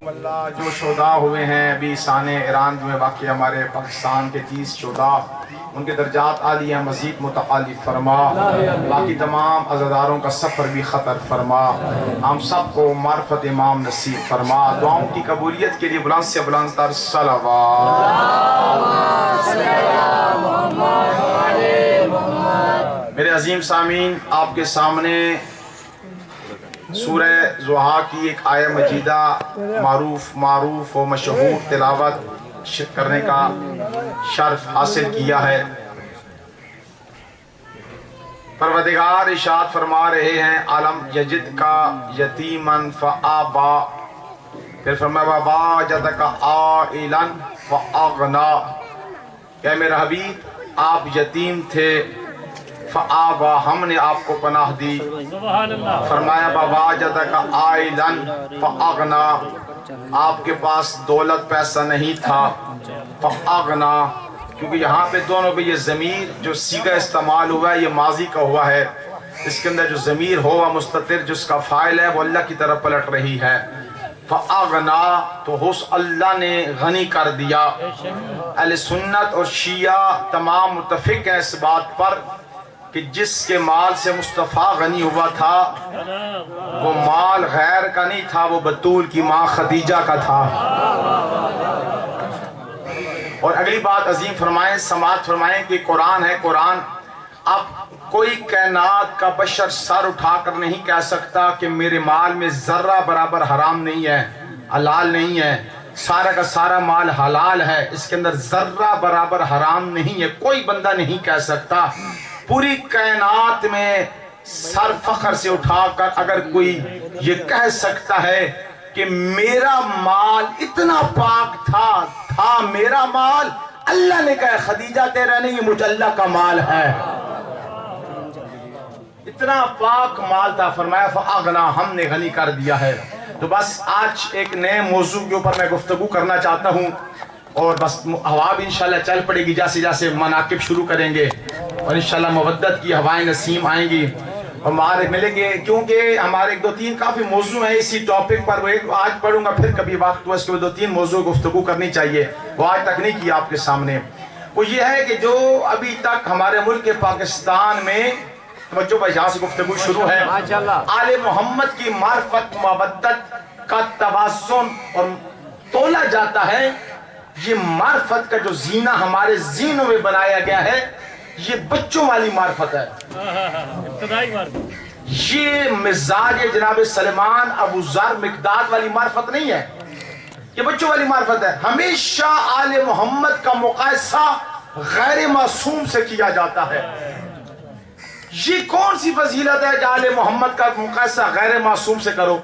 اللہ جو شہداء ہوئے ہیں ابھی سانے ایران میں واقع ہمارے پاکستان کے 30 شہداء، ان کے درجات عالی ہیں، مزید متعالی فرما، باقی تمام عزاداروں کا سفر بھی خطر فرما، ہم سب کو معرفت امام نصیب فرما، دعاؤں کی قبولیت کے لیے بلند سے بلند تر صلوات۔ میرے عظیم سامعین، آپ کے سامنے سورہ ضحیٰ کی ایک آیہ مجیدہ معروف و مشہور تلاوت کرنے کا شرف حاصل کیا ہے۔ پروردگار ارشاد فرما رہے ہیں علم یجد کا یتیمن فآبا، پھر فرمایا وواجدک عائلا فاغنا، کہ میرا حبیب آپ یتیم تھے، فآبا ہم نے آپ کو پناہ دی، فرمایا وواجدک عائلا فاغنا، آپ کے پاس دولت پیسہ نہیں تھا، فاغنا، کیونکہ یہاں پہ دونوں پہ یہ ضمیر جو صیغہ استعمال ہوا ہے یہ ماضی کا ہوا ہے، اس کے اندر جو ضمیر ہوا مستتر جس کا فاعل ہے وہ اللہ کی طرف پلٹ رہی ہے، فاغنا تو حس اللہ نے غنی کر دیا۔ اہل سنت اور شیعہ تمام متفق ہیں اس بات پر کہ جس کے مال سے مصطفیٰ غنی ہوا تھا وہ مال غیر کا نہیں تھا، وہ بطول کی ماں خدیجہ کا تھا۔ اور اگلی بات عظیم فرمائیں، سماعت فرمائیں کہ قرآن ہے، قرآن اب کوئی کائنات کا بشر سر اٹھا کر نہیں کہہ سکتا کہ میرے مال میں ذرہ برابر حرام نہیں ہے، حلال نہیں ہے، سارا کا سارا مال حلال ہے، اس کے اندر ذرہ برابر حرام نہیں ہے، کوئی بندہ نہیں کہہ سکتا۔ پوری کائنات میں سر فخر سے اٹھا کر اگر کوئی یہ کہہ سکتا ہے کہ میرا مال اتنا پاک تھا میرا مال، اللہ نے کہا خدیجہ تیرا نہیں، یہ مجھ اللہ کا مال ہے، اتنا پاک مال تھا، فرمایا فاغنا ہم نے غنی کر دیا ہے۔ تو بس آج ایک نئے موضوع کے اوپر میں گفتگو کرنا چاہتا ہوں، اور بس ہوا بھی انشاءاللہ چل پڑے گی، جیسے جیسے مناقب شروع کریں گے اور انشاءاللہ مودت کی ہوائیں نسیم آئیں گی اور ہمارے ملیں گے، کیونکہ ہمارے ایک دو تین کافی موضوع ہیں اسی ٹاپک پر، وہ ایک آج پڑھوں گا، پھر کبھی وقت ہوا اس کے بعد دو تین موضوع گفتگو کرنی چاہیے، وہ آج تک نہیں کیا آپ کے سامنے۔ وہ یہ ہے کہ جو ابھی تک ہمارے ملک پاکستان میں توجہ بھائی یہاں سے گفتگو شروع ہے، آل محمد کی معرفت مودت کا توازن اور تولا جاتا ہے، یہ معرفت کا جو زینہ ہمارے ذہنوں میں بنایا گیا ہے یہ بچوں والی معرفت ہے، ابتدائی معرفت، یہ مزاج جناب سلمان ابو ذر مقداد والی معرفت نہیں ہے، یہ بچوں والی معرفت ہے۔ ہمیشہ آل محمد کا مقایسہ غیر معصوم سے کیا جاتا ہے۔ یہ کون سی فضیلت ہے کہ آل محمد کا مقایسہ غیر معصوم سے کرو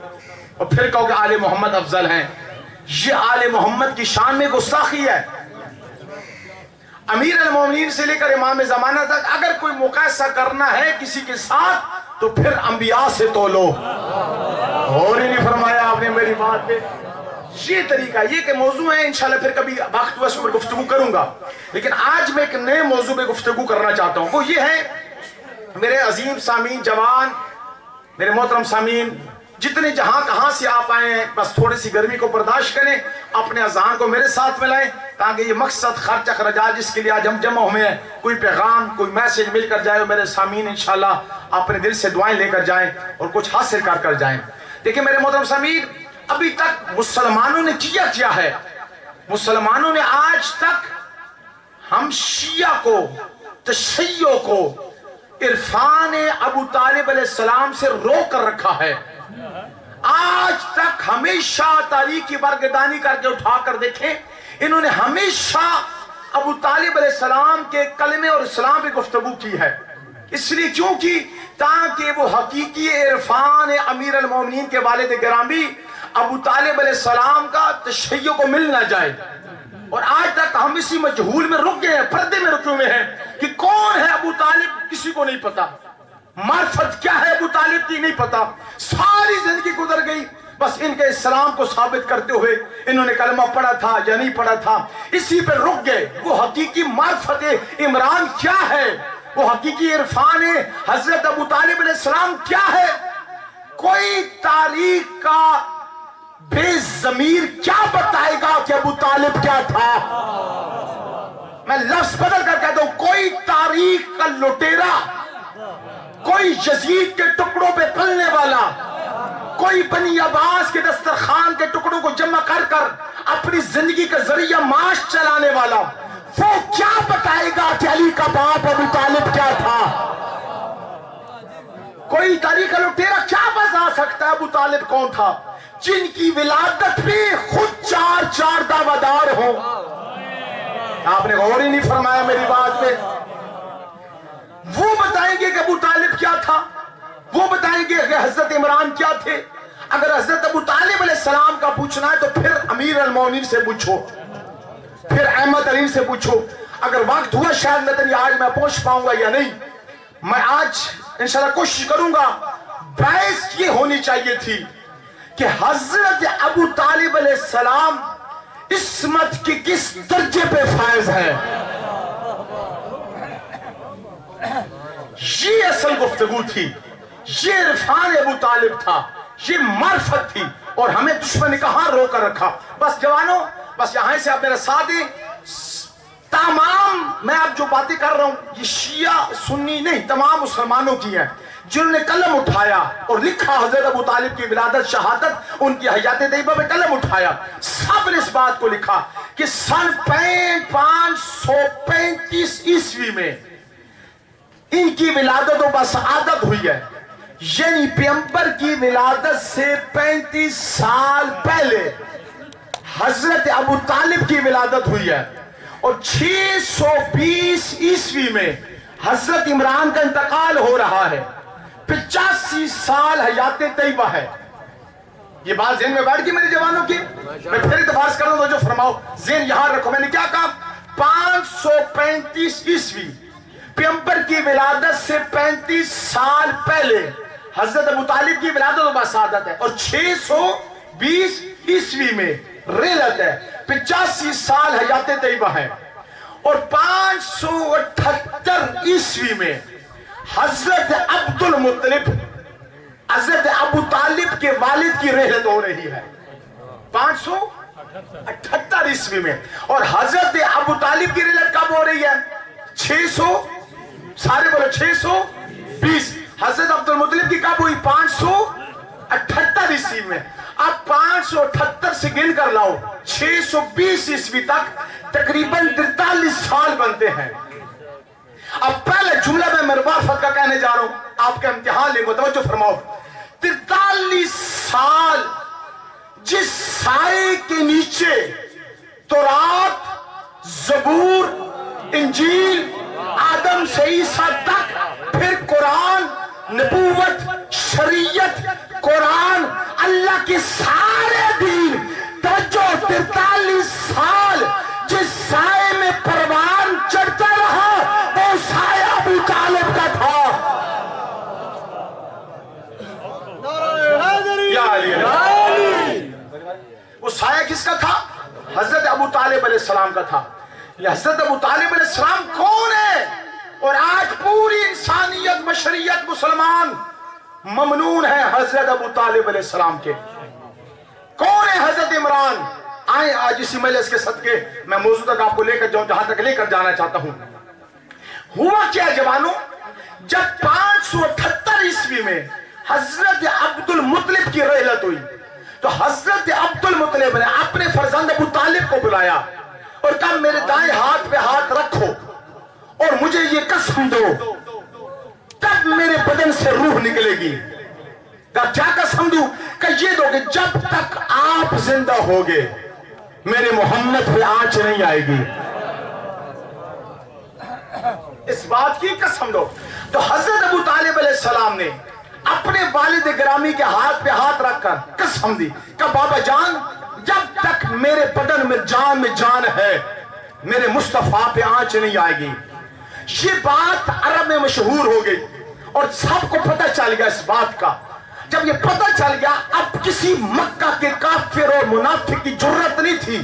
اور پھر کہو کہ آل محمد افضل ہیں؟ یہ آل محمد کی شان میں گستاخی ہے۔ امیر المومنین سے لے کر امام زمانہ تک اگر کوئی مقایسہ کرنا ہے کسی کے ساتھ تو پھر انبیاء سے تولو، اور ہی نہیں فرمایا آپ نے میری بات پہ؟ یہ طریقہ، یہ کہ موضوع ہے، انشاءاللہ پھر کبھی وقت اس پر گفتگو کروں گا، لیکن آج میں ایک نئے موضوع پہ گفتگو کرنا چاہتا ہوں، وہ یہ ہے میرے عظیم سامعین، جوان، میرے محترم سامعین، جتنے جہاں کہاں سے آپ آئے ہیں، بس تھوڑی سی گرمی کو برداشت کریں، اپنے اذان کو میرے ساتھ ملائیں تاکہ یہ مقصد خرچ اخراجات جس کے لیے آج ہم جمع ہوئے ہیں، کوئی پیغام کوئی میسج مل کر جائے، میرے سامعین انشاءاللہ اپنے دل سے دعائیں لے کر جائیں اور کچھ حاصل کر جائیں۔ دیکھیں میرے محترم سامعین، ابھی تک مسلمانوں نے کیا ہے، مسلمانوں نے آج تک ہم شیعہ کو، تشیع کو، عرفان ابو طالب علیہ السلام سے روک کر رکھا ہے۔ آج تک ہمیشہ تاریخ کی برگردانی کر کے اٹھا کر دیکھیں، انہوں نے ہمیشہ ابو طالب علیہ السلام کے کلمے اور اسلام پہ گفتگو کی ہے، اس لیے کیوں کی؟ تاکہ وہ حقیقی عرفان امیر المومنین کے والد گرامی ابو طالب علیہ السلام کا تشیع کو مل نہ جائے۔ اور آج تک ہم اسی مجہول میں رک گئے ہیں، پردے میں رکے ہوئے ہیں کہ کون ہے ابو طالب، کسی کو نہیں پتا، معرفت کیا ہے ابو طالب کی نہیں پتا، ساری زندگی گزر گئی بس ان کے اسلام کو ثابت کرتے ہوئے انہوں نے کلمہ پڑھا تھا یا نہیں پڑھا تھا، اسی پہ رک گئے۔ وہ حقیقی معرفت عمران کیا ہے، وہ حقیقی عرفان حضرت ابو طالب علیہ السلام کیا ہے؟ کوئی تاریخ کا بے ضمیر کیا بتائے گا کہ ابو طالب کیا تھا؟ میں لفظ بدل کر کہتا ہوں، کوئی تاریخ کا لٹیرا، کوئی یزید کے ٹکڑوں پہ پلنے والا، کوئی بنی عباس کے دسترخوان کے ٹکڑوں کو جمع کر کر اپنی زندگی کا ذریعہ معاش چلانے والا، وہ کیا بتائے گا کہ علی کا باپ ابو طالب کیا تھا؟ کوئی تاریخ کا لٹیرا کیا بتا سکتا ہے ابو طالب کون تھا، جن کی ولادت بھی خود چار دعویدار ہوں؟ آپ نے غور ہی نہیں فرمایا میری بات پہ۔ وہ بتائیں گے کہ ابو طالب کیا تھا، وہ بتائیں گے کہ حضرت عمران کیا تھے۔ اگر حضرت ابو طالب علیہ السلام کا پوچھنا ہے تو پھر امیر المومنین سے پوچھو، پھر احمد علی سے پوچھو۔ اگر وقت ہوا شاید میں آج میں پہنچ پاؤں گا یا نہیں، میں آج انشاءاللہ کوشش کروں گا۔ بحث یہ ہونی چاہیے تھی کہ حضرت ابو طالب علیہ السلام عصمت کے کس درجے پہ فائز ہے، یہ اصل گفتگو تھی، یہ عرفان ابو طالب تھا، یہ معرفت تھی، اور ہمیں دشمن نے کہاں رو کر رکھا۔ بس جوانوں، بس یہاں سے آپ میرا ساتھ دیں۔ تمام میں اب جو باتیں کر رہا ہوں یہ شیعہ سنی نہیں، تمام مسلمانوں کی ہیں جنہوں نے قلم اٹھایا اور لکھا حضرت ابو طالب کی ولادت، شہادت، ان کی حیات طیبہ میں قلم اٹھایا، سب نے اس بات کو لکھا کہ سن 535 عیسوی میں ان کی ولادت و بسعادت ہوئی ہے، یعنی پیغمبر کی ولادت سے 35 سال پہلے حضرت ابو طالب کی ولادت ہوئی ہے، اور 620 عیسوی میں حضرت عمران کا انتقال ہو رہا ہے، 85 سال حیات طیبہ ہے۔ یہ بات ذہن میں بیٹھ گئی میرے جوانوں کی؟ میں پھر اتفاق کر رہا ہوں، جو فرماؤ ذہن یہاں رکھو۔ میں نے کیا کہا؟ 535 عیسوی پیغمبر کی ولادت سے 35 سال پہلے حضرت ابو طالب کی ولادت و بسعادت ہے، اور 620 عیسوی میں رحلت ہے، 85 سال حیات طیبہ ہے، اور 578 عیسوی میں حضرت عبد المطلب، حضرت ابو طالب کے والد کی رحلت ہو رہی ہے 578 عیسوی میں، اور حضرت ابو طالب کی رحلت کب ہو رہی ہے؟ 620۔ حضرت عبد المطلب کی کب ہوئی؟ 578 عیسوی میں۔ اب 578 سے گن کر لاؤ 620 عیسوی تک تقریباً 43 سال بنتے ہیں۔ اب پہلے جملہ میں مربافت کا کہنے جا رہا ہوں، آپ کا امتحان لیں، توجہ فرماؤ۔ 43 سال جس سائے کے نیچے تورات، زبور، انجیل، آدم سے عیسیٰ تک، پھر قرآن، نبوت، شریعت، قرآن، اللہ کے سارے دین، توجہ 43 سال جس سائے میں پروان چڑھتا رہا، وہ سایہ ابو طالب کا تھا۔ وہ سایہ کس کا تھا؟ حضرت ابو طالب علیہ السلام کا تھا۔ یہ حضرت ابو طالب علیہ السلام کون ہے؟ اور آج پوری انسانیت، بشریت، مسلمان ممنون ہے حضرت ابو طالب علیہ السلام کے۔ کون ہے حضرت عمران؟ آئیں آج اسی مجلس کے صدقے میں موضوع تک آپ کو لے کر جاؤں، جہاں تک لے کر جانا چاہتا ہوں۔ ہوا کیا جوانوں؟ جب 578 عیسوی میں حضرت عبد المطلب کی رحلت ہوئی تو حضرت عبد المطلب نے اپنے فرزند ابو طالب کو بلایا اور کہا میرے دائیں ہاتھ پہ ہاتھ رکھو اور مجھے یہ قسم دو، تب میرے بدن سے روح نکلے گی۔ کہا کیا قسم دوں؟ کہ یہ دو کہ جب تک آپ زندہ ہوگے میرے محمد پہ آنچ نہیں آئے گی، اس بات کی قسم دو۔ تو حضرت ابو طالب علیہ السلام نے اپنے والد گرامی کے ہاتھ پہ ہاتھ رکھ کر قسم دی کہ بابا جان، جب تک میرے بدن میں جان ہے میرے مصطفیٰ پہ آنچ نہیں آئے گی۔ یہ بات عرب میں مشہور ہو گئی اور سب کو پتہ چل گیا اس بات کا۔ جب یہ پتہ چل گیا، اب کسی مکہ کے کافر اور منافق کی جرت نہیں تھی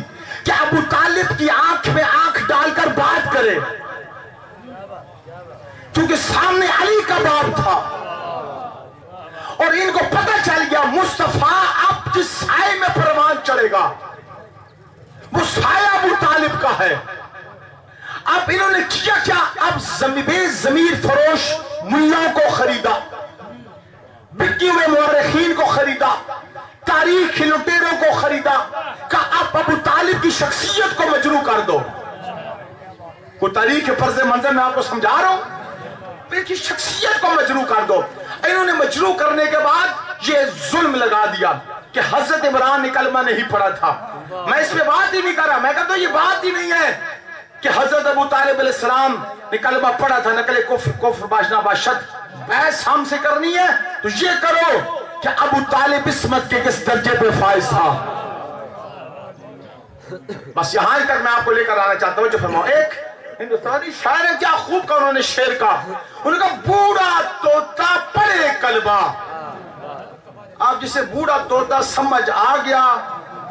کہ ابو طالب کی آنکھ میں آنکھ ڈال کر بات کرے۔ کیونکہ سامنے علی کا باب تھا اور ان کو پتہ چل گیا مصطفیٰ اب جس سائے میں پروان چڑھے گا وہ سایہ ابو طالب کا ہے. اب انہوں نے کیا کیا؟ اب ضمیر فروش ملاؤں کو خریدا، بکی ہوئے مورخین کو خریدا، تاریخ لٹیروں کو خریدا. کہا اب ابو طالب کی شخصیت کو مجروح کر دو. کوئی تاریخ کے پرز منظر میں آپ کو سمجھا رہا ہوں، ان کی شخصیت کو مجروح کر دو. انہوں نے مجروح کرنے کے بعد یہ ظلم لگا دیا کہ حضرت عمران نے کلمہ نہیں پڑھا تھا. میں اس پہ بات ہی نہیں کر رہا، میں کہتا ہوں یہ بات ہی نہیں ہے کہ حضرت ابو طالب علیہ السلام نے کلمہ پڑھا تھا. نقل کفر باشنا باشد بحث ہم سے کرنی ہے تو یہ کرو کہ ابو طالب عصمت کے کس درجے پہ فائز تھا. بس یہاں تک میں آپ کو لے کر آنا چاہتا ہوں. جو فرماؤ ایک ہندوستانی شاعر ہے، کیا خوب کہا انہوں نے شعر کا. انہوں نے کہا بوڑھا طوطا پڑھے کلمہ. آپ جسے بوڑھا طوطا سمجھ آ گیا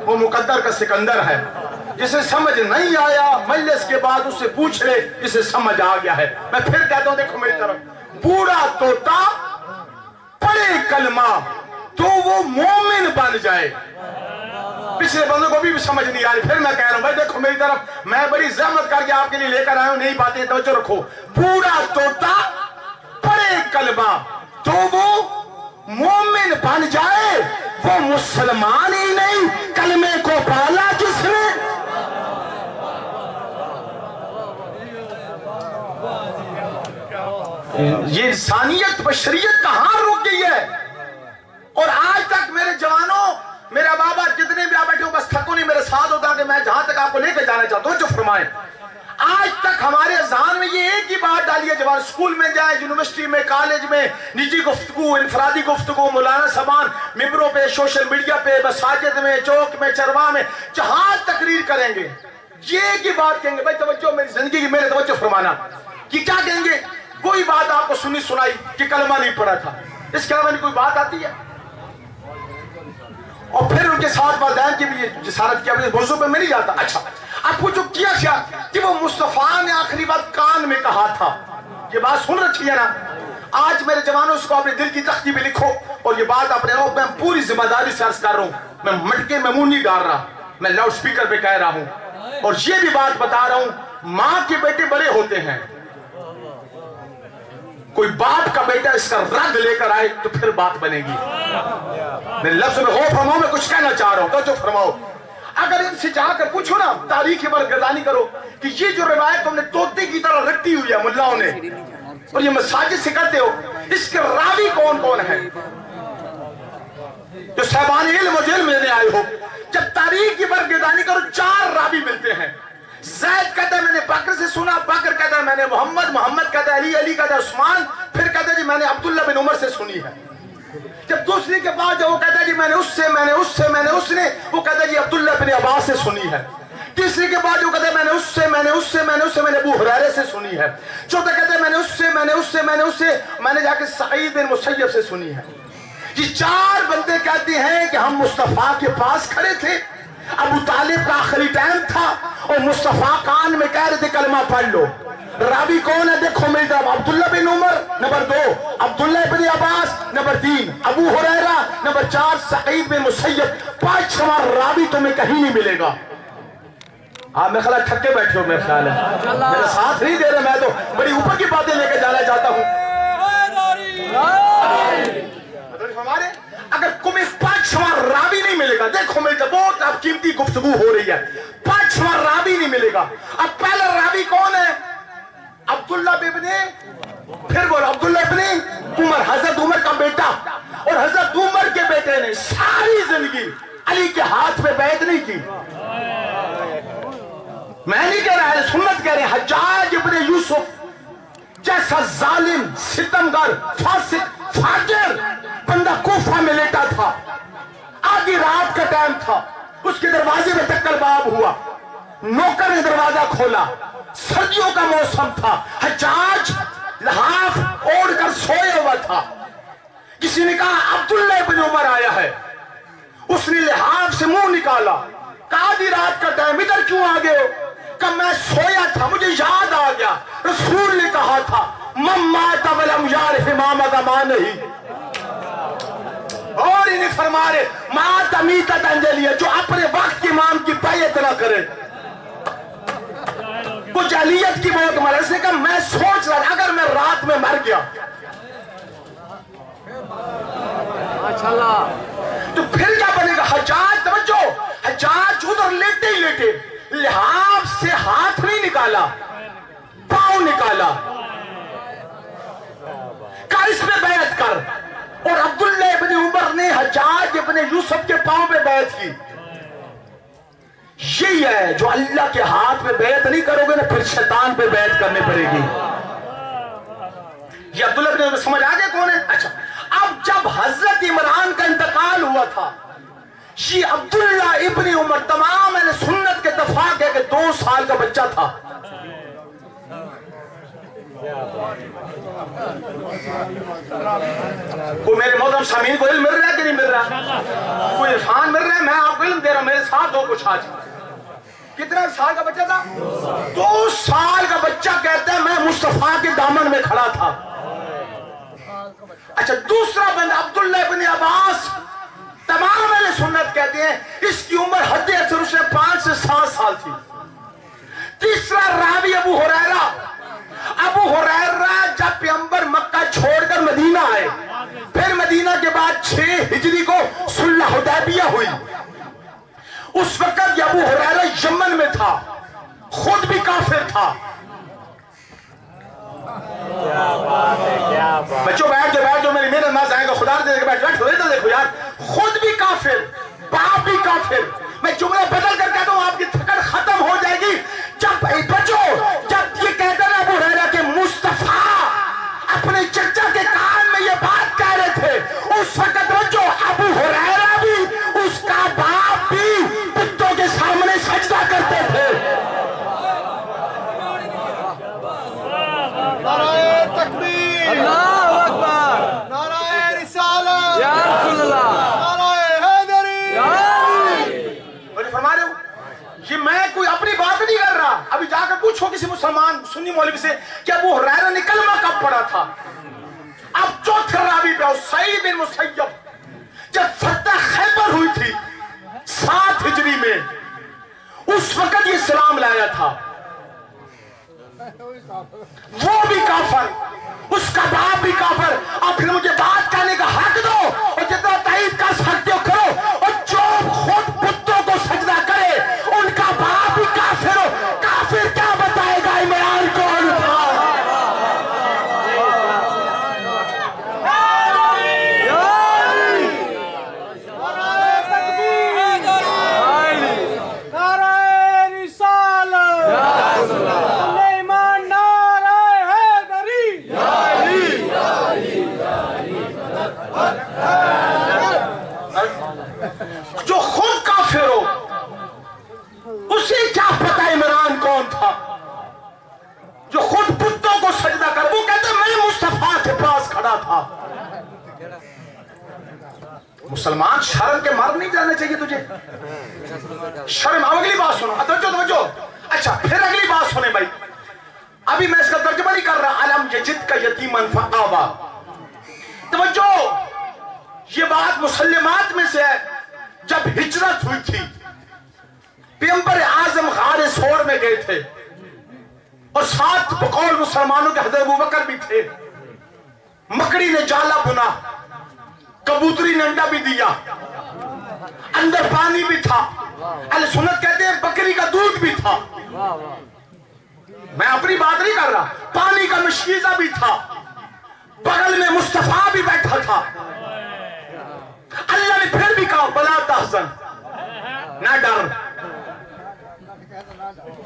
وہ مقدر کا سکندر ہے. جسے سمجھ نہیں آیا مجلس کے بعد اس سے پوچھ لے جسے سمجھ آ گیا ہے. میں پھر کہتا ہوں دیکھو میری طرف، بوڑھا طوطا پڑھے کلمہ تو وہ مومن بن جائے. پچھلے بندوں کو بھی سمجھ نہیں آ رہی، پھر میں کہہ رہا ہوں بھائی دیکھو میری طرف، میں بڑی زحمت کر کے آپ کے لیے لے کر آیا ہوں، نئی باتیں توجہ رکھو. بوڑھا طوطا پڑھے کلمہ تو وہ مومن بن جائے، وہ مسلمان ہی نہیں کلمے کو پالا جس نے. یہ انسانیت بشریت کہاں رک گئی ہے؟ اور آج تک میرے جوانوں، میرا بابا جتنے بھی آپ بیٹھے ہو بس تھکو نہیں، میرے ساتھ ہوتا کہ میں جہاں تک آپ کو لے کے جانا چاہتا ہوں جو فرمائیں. آج تک ہمارے اذہان میں یہ ایک ہی بات ڈالی ہے، جوان اسکول میں جائیں، یونیورسٹی میں، کالج میں، نجی گفتگو، انفرادی گفتگو، مولانا سبان ممبروں پہ، سوشل میڈیا پہ، مساجد میں، چوک میں، چرواہ میں، جہاں تقریر کریں گے یہ ایک ہی بات کہیں گے. بھائی توجہ، میری زندگی کی میرے توجہ فرمانا کہ کیا کہیں گے؟ کوئی بات آپ کو سنی سنائی کہ کلمہ نہیں پڑھا تھا، اس کے علاوہ کوئی بات آتی ہے؟ اور پھر ان کے ساتھ والدین کی بھی جسارت کیا، موضوع پہ میں نہیں جاتا. اچھا اب وہ جو کیا کہ وہ مصطفیٰ نے آخری بات کان میں کہا تھا. یہ بات سن رکھی ہے نا؟ آج میرے جوانوں اس کو اپنے دل کی تختی پہ لکھو اور یہ بات اپنے روح میں پوری ذمہ داری سے عرض کر رہا ہوں. میں مٹکے میں منہ نہیں ڈال رہا، میں لاؤڈ سپیکر پہ کہہ رہا ہوں اور یہ بھی بات بتا رہا ہوں. ماں کے بیٹے بڑے ہوتے ہیں، کوئی باپ کا بیٹا اس کا رد لے کر آئے تو پھر بات بنے گی. میں لفظ میں ہو فرماؤں، میں کچھ کہنا چاہ رہا ہوں تو جو فرماؤ. اگر ان سے جا کر پوچھو نا، تاریخ برگردانی کرو کہ یہ جو روایت تم نے طوطے کی طرح رکھتی ہوئی ہے ملاؤں نے اور یہ مساجد سے کرتے ہو، اس کے راوی کون کون ہے جو صاحبان علم و جلم لینے آئے ہو؟ جب تاریخ کی برگردانی کرو 4 راوی ملتے ہیں. زید کہتا ہے میں نے بکر سے سنا، بکر کہتا ہے میں نے محمد، محمد کہتا ہے علی، علی کہتا ہے عثمان، پھر کہتا ہے جی میں نے عبداللہ بن عمر سے سنی ہے. جب دوسری کے بعد وہ کہتا ہے جی میں نے اس سے، میں نے اس سے، میں نے اس نے، وہ کہتا ہے جی عبداللہ بن عباس سے سنی ہے. تیسری کے بعد وہ کہتا ہے میں نے اس سے، میں نے اس سے، میں نے اس سے، میں نے ابو ہریرہ سے سنی ہے. چوتھا کہتا ہے میں نے اس سے، میں نے اس سے، میں نے اس سے، میں نے جا کے سعید بن مسیب سے سنی ہے. یہ 4 بندے کہتے ہیں کہ ہم مصطفیٰ کے پاس کھڑے تھے، ابو طالب کا آخری ٹائم تھا اور مصطفیٰ کان میں کہہ رہے تھے کلمہ پڑھ لو. راوی کون ہے دیکھو میری طرف؟ عبداللہ بن عمر نمبر 2، عبداللہ بن عباس نمبر 3، ابو ہریرہ نمبر 4، سعید بن مسیب. 5واں راوی تمہیں کہیں نہیں ملے گا. آپ میں خیال تھکے بیٹھے ہو، میرے خیال ہے میرا ساتھ نہیں دے رہے. میں تو بڑی اوپر کی باتیں لے کے جانا چاہتا ہوں. ہمارے اگر تمہیں 5واں راوی نہیں ملے گا، دیکھو میری طرف بہت اب قیمتی گفتگو ہو رہی ہے، 5واں راوی نہیں ملے گا. اب پہلا راوی کون ہے؟ عبداللہ بن، پھر بولو عبداللہ بن عمر، حضرت عمر کا بیٹا. اور حضرت عمر کے بیٹے نے ساری زندگی علی کے ہاتھ پہ بیعت نہیں کی. میں نہیں کہہ رہا ہے، سنت کہہ رہے ہیں. حجاج ابن یوسف جیسا ظالم، ستمگر، فاسق، فاجر بندہ کوفہ میں لیٹا تھا، آدھی رات کا ٹائم تھا، اس کے دروازے میں ٹکر باب ہوا، نوکر نے دروازہ کھولا، سردیوں کا موسم تھا، حجاج لحاف اوڑھ کر سوئے ہوا تھا. کسی نے کہا عبداللہ بن عمر آیا ہے. اس نے لحاف سے منہ نکالا، کہا آدھی رات کا ٹائم ادھر کیوں آ گئے ہو؟ کہ میں سویا تھا، مجھے یاد آ گیا رسول نے کہا تھا من مات ولم یعرف امام زمان ہی، اور انہیں فرما رہے مات امیتت انجلیہ، جو اپنے وقت کے امام کی بیعت نہ کرے، وہ جاہلیت کی موت مرے۔ اس نے کہا میں سوچ رہا تھا اگر میں رات میں مر گیا تو پھر کیا بنے گا؟ حجاج توجہ، حجاج ادھر لیٹے ہی لیٹے، لحاف سے ہاتھ نہیں نکالا، پاؤں نکالا، کہا اس میں بیعت کر، اور عبداللہ ابن عمر نے حجاج ابن یوسف کے پاؤں پہ بیعت کی۔ یہی ہے جو اللہ کے ہاتھ میں بیعت نہیں کرو گے نا پھر شیطان پہ بیعت کرنی پڑے گی۔ یہ عبداللہ ابن عمر سمجھ آگے کون ہے؟ اچھا، اب جب حضرت عمران کا انتقال ہوا تھا، یہ عبداللہ ابن عمر تمام اہل سنت کے اتفاق ہے کہ 2 سال کا بچہ تھا۔ کوئی میرے محترم سامعین کو علم مل رہا ہے کہ نہیں مل رہا؟ کوئی عرفان مل رہا ہے؟ میں آپ کو علم دے رہا ہوں، میرے ساتھ ہو کچھ آج۔ کتنا سال کا بچہ تھا؟ 2 سال کا بچہ کہتا ہے میں مصطفیٰ کے دامن میں کھڑا تھا۔ اچھا، دوسرا بندہ عبداللہ ابن عباس، تمام اہل سنت کہتے ہیں اس کی عمر حد اکثر اس نے 5 سے 7 سال تھی۔ تیسرا راوی ابو ہریرہ، ابو ہریرہ جب پیغمبر مکہ چھوڑ کر مدینہ آئے، پھر مدینہ کے بعد 6 ہجری کو صلح حدیبیہ ہوئی، اس وقت یہ ابو ہریرہ یمن میں تھا، خود بھی کافر تھا۔ بچوں بیٹھ جو میری محنت نہ جائے گا، خدا دے کے بیٹھ دیکھو یار، خود بھی کافر، باپ بھی کافر۔ میں جملہ بدل کر کہتا ہوں آپ کی تھکن ختم ہو جائے گی جب بچوں جب یہ کہتے ہیں ابو ہریرہ کہ مصطفیٰ اپنے چچا کے کان میں یہ بات کہہ رہے تھے، اس وقت بچوں ابو ہریرہ بھی اس کا باپ بھی بتوں کے سامنے سجدہ کرتے تھے۔ نعرہ تکبیر، اللہ اکبر، نعرہ رسالت، یا رسول اللہ، نعرہ حیدری، مجھے فرما رہے ہو یہ میں کوئی اپنی بات نہیں کر رہا۔ ابھی جا کر پوچھو کسی مسلمان سنی مولوی سے کہ ابو ہریرہ نے کلمہ کب پڑھا تھا۔ اب چوتھے راوی پہ سعید بن مسیب، جب فتح خیبر ہوئی تھی 7 ہجری میں، اس وقت یہ اسلام لایا تھا، وہ بھی کافر، اس کا باپ بھی کافر۔ اور پھر مجھے بات کہنے کا حق دو، اور جتنا تائید کر سکتے ہو کرو، اور جو خود بتوں کو سجدہ کرے ان کا باپ بھی کافر ہو۔ کافر کیا بتائے گا عمران کون تھا؟ جو خود کافر ہو اسے کیا پتا عمران کون تھا؟ جو خود بتوں کو سجدہ کر، وہ کہتا ہے میں مصطفیٰ کے پاس کھڑا تھا۔ مسلمان شرم کے مار نہیں جانے چاہیے تجھے، شرم۔ اب اگلی بات سنو، توجہ۔ اچھا پھر اگلی بات سنیں بھائی، ابھی میں اس کا ترجمہ نہیں کر رہا۔ علم یجد کا یتیمن فآوا، توجہ، یہ بات مسلمات میں سے ہے۔ جب ہجرت ہوئی تھی، پیغمبر اعظم غار ثور میں گئے تھے، اور ساتھ بقول مسلمانوں کے حضرت ابوبکر بھی تھے۔ مکڑی نے جالا بنا، کبوتری نے انڈا بھی دیا، اندر پانی بھی تھا، اہل سنت کہتے ہیں بکری کا دودھ بھی تھا۔ میں اپنی بات نہیں کر رہا، پانی کا مشکیزہ بھی تھا، بغل میں مصطفیٰ بھی بیٹھا تھا۔ اللہ نے پھر بھی کہا بلا تحزن، نہ ڈر،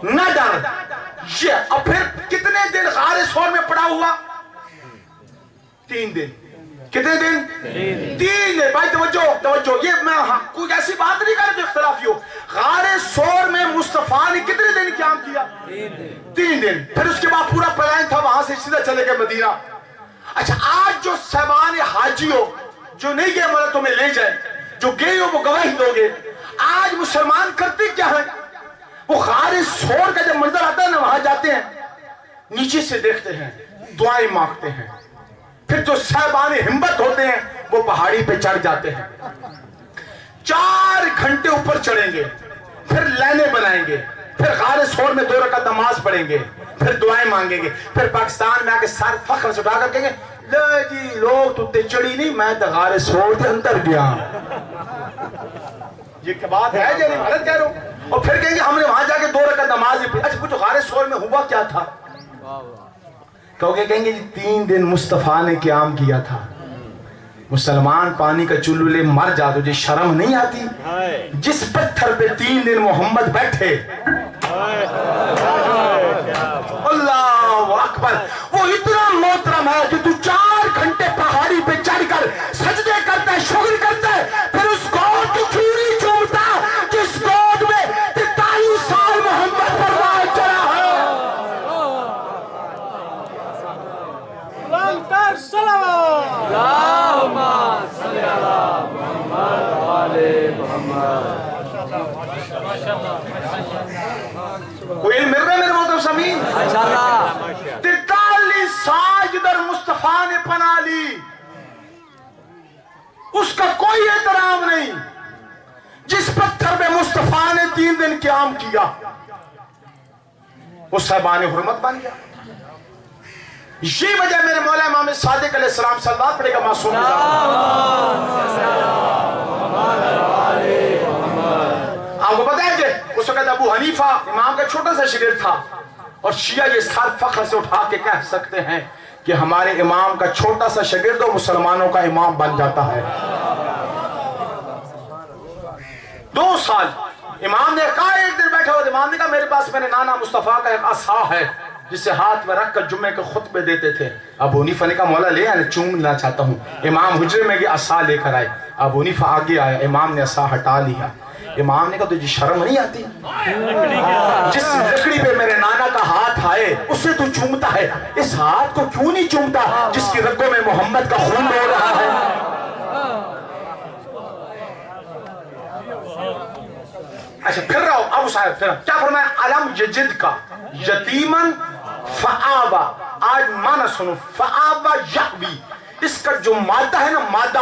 نہ ڈر۔ یہ اور پھر کتنے دن غار ثور میں پڑا ہوا؟ 3 دن۔ کتنے دن؟ 3 دن۔ بھائی توجہ، یہ میں کوئی ایسی بات نہیں کر رہا جو اختلافی ہو۔ غار ثور میں مصطفیٰ نے کتنے دن قیام کیا؟ 3 دن۔ پھر اس کے بعد پورا پلان تھا، وہاں سے سیدھا چلے گئے مدینہ۔ اچھا آج جو صاحبان حاجی ہو جو نہیں گئے مطلب تمہیں لے جائے، جو گئے ہو وہ گواہی دو گے۔ آج مسلمان کرتے کیا ہیں؟ وہ غار ثور کا جب منظر آتا ہے نا، وہاں جاتے ہیں، نیچے سے دیکھتے ہیں، دعائیں مانگتے ہیں، پھر جو صاحبان ہمت ہوتے ہیں وہ پہاڑی پہ چڑھ جاتے ہیں، 4 گھنٹے اوپر چڑھیں گے، پھر لائنیں بنائیں گے، پھر غار ثور میں 2 رکعت نماز پڑھیں گے، پھر دعائیں مانگیں گے، پھر پاکستان میں آ کے سار فخر سے اٹھا کر کہیں گے لے جی لوگ تو تے چڑھی نہیں، میں تو غار ثور کے اندر گیا۔ یہ کیا بات ہے جی، غلط کہہ رہا ہوں؟ اور پھر کہیں گے ہم نے وہاں جا کے 2 رکعت نماز ہی پڑھی۔ اچھا پوچھو غار ثور میں ہوا کیا تھا؟ کہیں گے جی 3 دن مصطفیٰ نے قیام کیا تھا۔ مسلمان پانی کا چولو لے مر جا، تجھے شرم نہیں آتی؟ جس پتھر پہ 3 دن محمد بیٹھے، اللہ اکبر، وہ اتنا محترم ہے کہ تو 4 گھنٹے پہاڑی پہ چڑھ کر سجدے کرتا ہے، شکر کرتا ہے، پھر اس گود کو کیوں نہیں چومتا جس گود میں 43 سال محمد پر راج چلا ہے؟ کوئی علم مل رہا ہے میرے محترم سامعین؟ 43 سال جدھر مصطفیٰ نے پناہ لی، اس کا کوئی احترام نہیں۔ جس پتھر پہ مصطفیٰ نے 3 دن قیام کیا وہ صاحبان حرمت بن گیا۔ یہ وجہ میرے مولا امام صادق علیہ السلام صلوات پڑھے گا معصوم آپ کو پتہ ہے کہ اس وقت ابو حنیفہ امام کا چھوٹا سا شاگرد تھا، اور شیعہ یہ سر فخر سے اٹھا کے کہہ سکتے ہیں کہ ہمارے امام کا چھوٹا سا شاگرد اور مسلمانوں کا امام بن جاتا ہے۔ 2 سال امام نے کہا، ایک دن بیٹھا ہوا امام نے کہا میرے پاس میرے نانا مصطفیٰ کا ایک عصا ہے جسے ہاتھ میں رکھ کر جمعے کے خطبے دیتے تھے۔ ابو حنیفہ نے کہا مولا لے آنے، چومنا چاہتا ہوں۔ امام حجرے میں یہ عصا لے کر آئے، ابو حنیفہ آگے آیا، امام نے عصا ہٹا لیا۔ امام نے کہا تجھے شرم نہیں آتی؟ جس لکڑی پہ میرے نانا کا ہاتھ آئے اسے تو چومتا ہے، اس ہاتھ کو کیوں نہیں چومتا جس کی رگوں میں محمد کا خون بہہ رہا ہے؟ اچھا پھر رہو ابو صاحب، پھر کیا فرمایا؟ علم یجد کا یتیمن فآبا، آج معنی سنو، فآبا یعوی، اس کا جو مادہ ہے نا، مادہ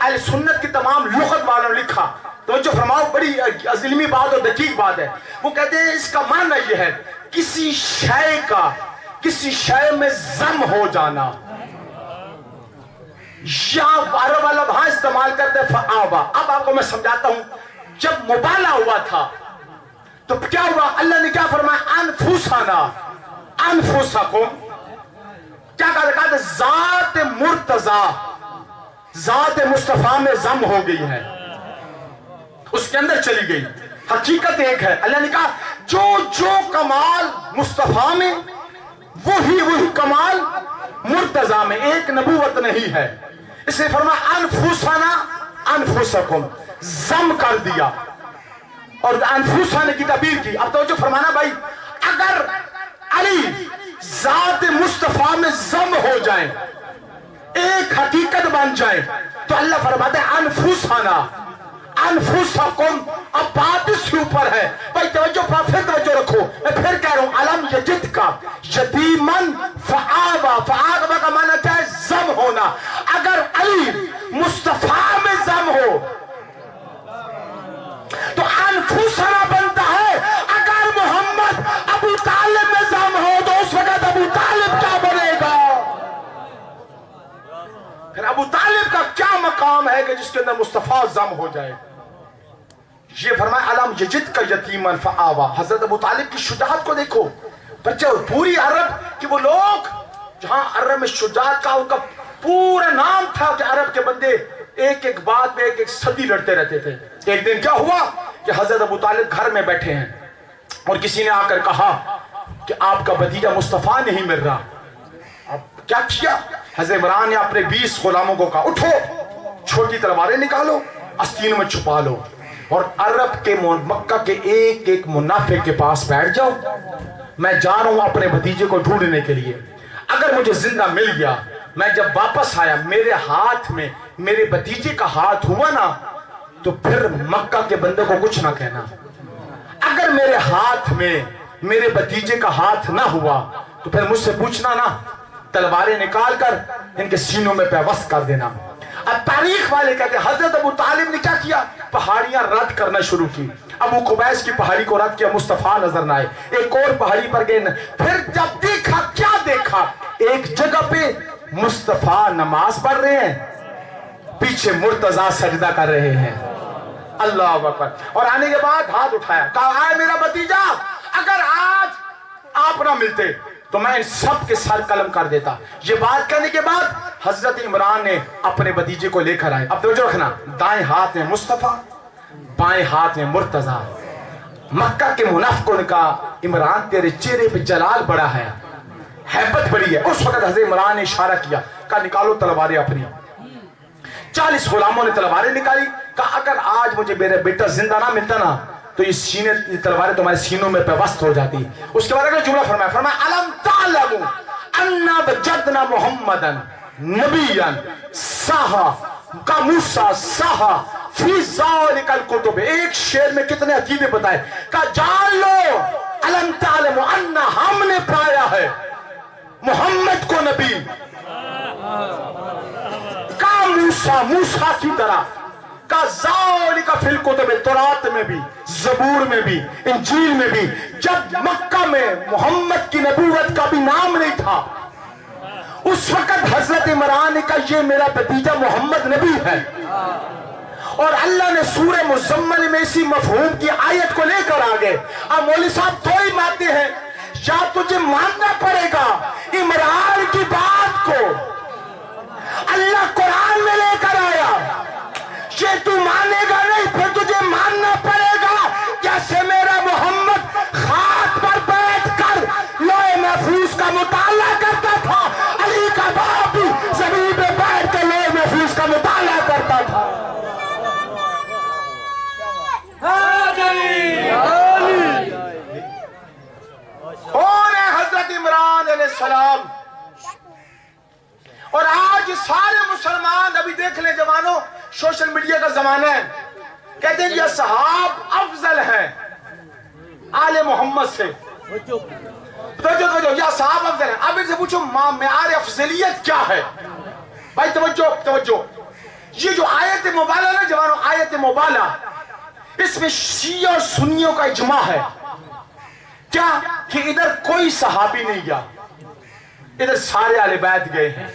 اہل سنت کی تمام لغت والوں نے لکھا، تو جو فرماؤ بڑی علمی بات اور دقیق بات ہے، وہ کہتے ہیں اس کا معنی یہ ہے کسی شے کا کسی شے میں ضم ہو جانا، یا عرب والا وہاں استعمال کرتے فآبا۔ اب آپ کو میں سمجھاتا ہوں، جب مبالہ ہوا تھا تو کیا ہوا؟ اللہ نے کیا فرمایا؟ انفسنا انفسکم، کیا کہا تھا؟ ذات مرتضی، ذات مصطفیٰ میں ضم ہو گئی ہے، اس کے اندر چلی گئی۔ حقیقت ایک ہے، اللہ نے کہا جو کمال مصطفیٰ میں وہی کمال مرتضی میں، ایک نبوت نہیں ہے، اس نے فرمایا انفسنا انفسکم، ضم کر دیا، اور انفسا نے کی تعبیر کی۔ اب توجہ فرمانا بھائی، اگر علی ذات مصطفیٰ میں ضم ہو جائیں، ایک حقیقت بن جائیں، تو اللہ فرماتا ہے انفسنا انفسکم۔ اب بات اس کے اوپر ہے بھائی، توجہ پھر توجہ رکھو، میں پھر کہہ رہا ہوں، علم یجد کا یتیمن فآبا، فآبا کا معنی کیا ہے؟ ضم ہونا۔ اگر علی مصطفیٰ میں ضم ہو تو انفسنا بنتا ہے، اگر محمد ابو طالب میں ضم ہو تو اس وقت ابو طالب کیا بنے گا؟ پھر ابو طالب کا کیا مقام ہے کہ جس کے اندر مصطفیٰ ضم ہو جائے؟ یہ فرمایا علم یجد کا یتیمن فآوا۔ حضرت ابو طالب کی شجاعت کو دیکھو، بچے پوری عرب کہ وہ لوگ جہاں عرب میں شجاعت کا ان کا پورا نام تھا کہ عرب کے بندے ایک ایک بات میں ایک ایک صدی لڑتے رہتے تھے۔ ایک دن کیا ہوا کہ حضرت ابو طالب گھر میں بیٹھے ہیں اور کسی نے آ کر کہا کہ آپ کا بھتیجا مصطفیٰ نہیں مل رہا۔ اب کیا کیا؟ حضرت عمران نے اپنے 20 غلاموں کو کہا اٹھو، چھوٹی تلواریں نکالو، آستینوں میں چھپا لو، اور عرب کے مکہ کے ایک ایک منافق کے پاس بیٹھ جاؤ، میں جا رہا ہوں اپنے بھتیجے کو ڈھونڈنے کے لیے۔ اگر مجھے زندہ مل گیا، میں جب واپس آیا میرے ہاتھ میں میرے بھتیجے کا ہاتھ ہوا نا، تو پھر مکہ کے بندے کو کچھ نہ کہنا۔ اگر میرے ہاتھ میں میرے بھتیجے کا ہاتھ نہ ہوا تو پھر مجھ سے پوچھنا نا، تلواریں نکال کر ان کے سینوں میں پیوست کر دینا۔ اب تاریخ والے کہتے ہیں حضرت ابو طالب نے کیا کیا؟ پہاڑیاں رد کرنا شروع کی۔ ابو قبیس کی پہاڑی کو رد کیا، مصطفیٰ نظر نہ آئے، ایک اور پہاڑی پر گئے، پھر جب دیکھا، کیا دیکھا؟ ایک جگہ پہ مصطفیٰ نماز پڑھ رہے ہیں، پیچھے مرتضیٰ سجدہ کر رہے ہیں۔ اللہ اکبر۔ اور آنے کے بعد ہاتھ اٹھایا، کہا آئے میرا بھتیجا، اگر آج آپ نہ ملتے تو میں ان سب کے سر قلم کر دیتا۔ یہ بات کہنے کے بعد حضرت عمران نے اپنے بھتیجے کو لے کر آئے۔ اب توجہ رکھنا، دائیں ہاتھ میں مصطفیٰ، بائیں ہاتھ میں مرتضیٰ۔ مکہ کے منافقوں نے کہا عمران تیرے چہرے پہ جلال بڑا ہے، ہیبت بڑی ہے۔ اس وقت حضرت عمران نے اشارہ کیا، کہا نکالو تلواریں اپنی۔ 40 غلاموں نے تلواریں نکالی، کہا اگر آج مجھے میرا بیٹا زندہ نہ ملتا نا تو یہ تلواریں تمہارے سینوں میں پیوست ہو جاتی۔ اس کے بعد اگر جملہ فرمایا الم تعلموا انا وجدنا محمدا نبیا صحا کا موسیٰ صحا فی ذالک الکتب۔ ایک شعر میں کتنے عقیدے بتائے، کہا جان لو الم تعلموا انا، ہم نے پایا ہے محمد کو نبی، کا موسیٰ کی طرح، کا ذالک فی الکتب، تورات میں بھی، زبور میں بھی، انجیل میں بھی۔ جب مکہ میں محمد کی نبوت کا بھی نام نہیں تھا، اس وقت حضرت عمران نے کہا یہ میرا بھتیجا محمد نبی ہے۔ اور اللہ نے سورہ مزمل میں اسی مفہوم کی آیت کو لے کر آگے۔ اب مولوی صاحب دو ہی باتیں ہیں، یا تجھے ماننا پڑے گا عمران کی بات کو، اللہ قرآن میں لے کر آیا، یہ تو مانے گا نہیں، پھر تجھے ماننا پڑے گا جیسے میرا محمد خاک پر بیٹھ کر لوح محفوظ کا مطالعہ کرتا تھا، علی کا باپ بھی زمین پہ بیٹھ کر لوح محفوظ کا مطالعہ کرتا تھا۔ کون ہے حضرت عمران علیہ السلام؟ اور آج سارے مسلمان، ابھی دیکھ لیں جوانوں، سوشل میڈیا کا زمانہ ہے، کہتے ہیں یہ صحاب افضل ہیں آل محمد سے۔ توجہ، یہ صحاب افضل ہیں۔ اب ان سے پوچھو معیار افضلیت کیا ہے؟ بھائی توجہ، یہ جو آیت مبالہ نا جوانوں، آیت مبالہ، اس میں شیعہ اور سنیوں کا اجماع ہے کیا کہ ادھر کوئی صحابی نہیں گیا، ادھر سارے اہل بیت گئے ہیں۔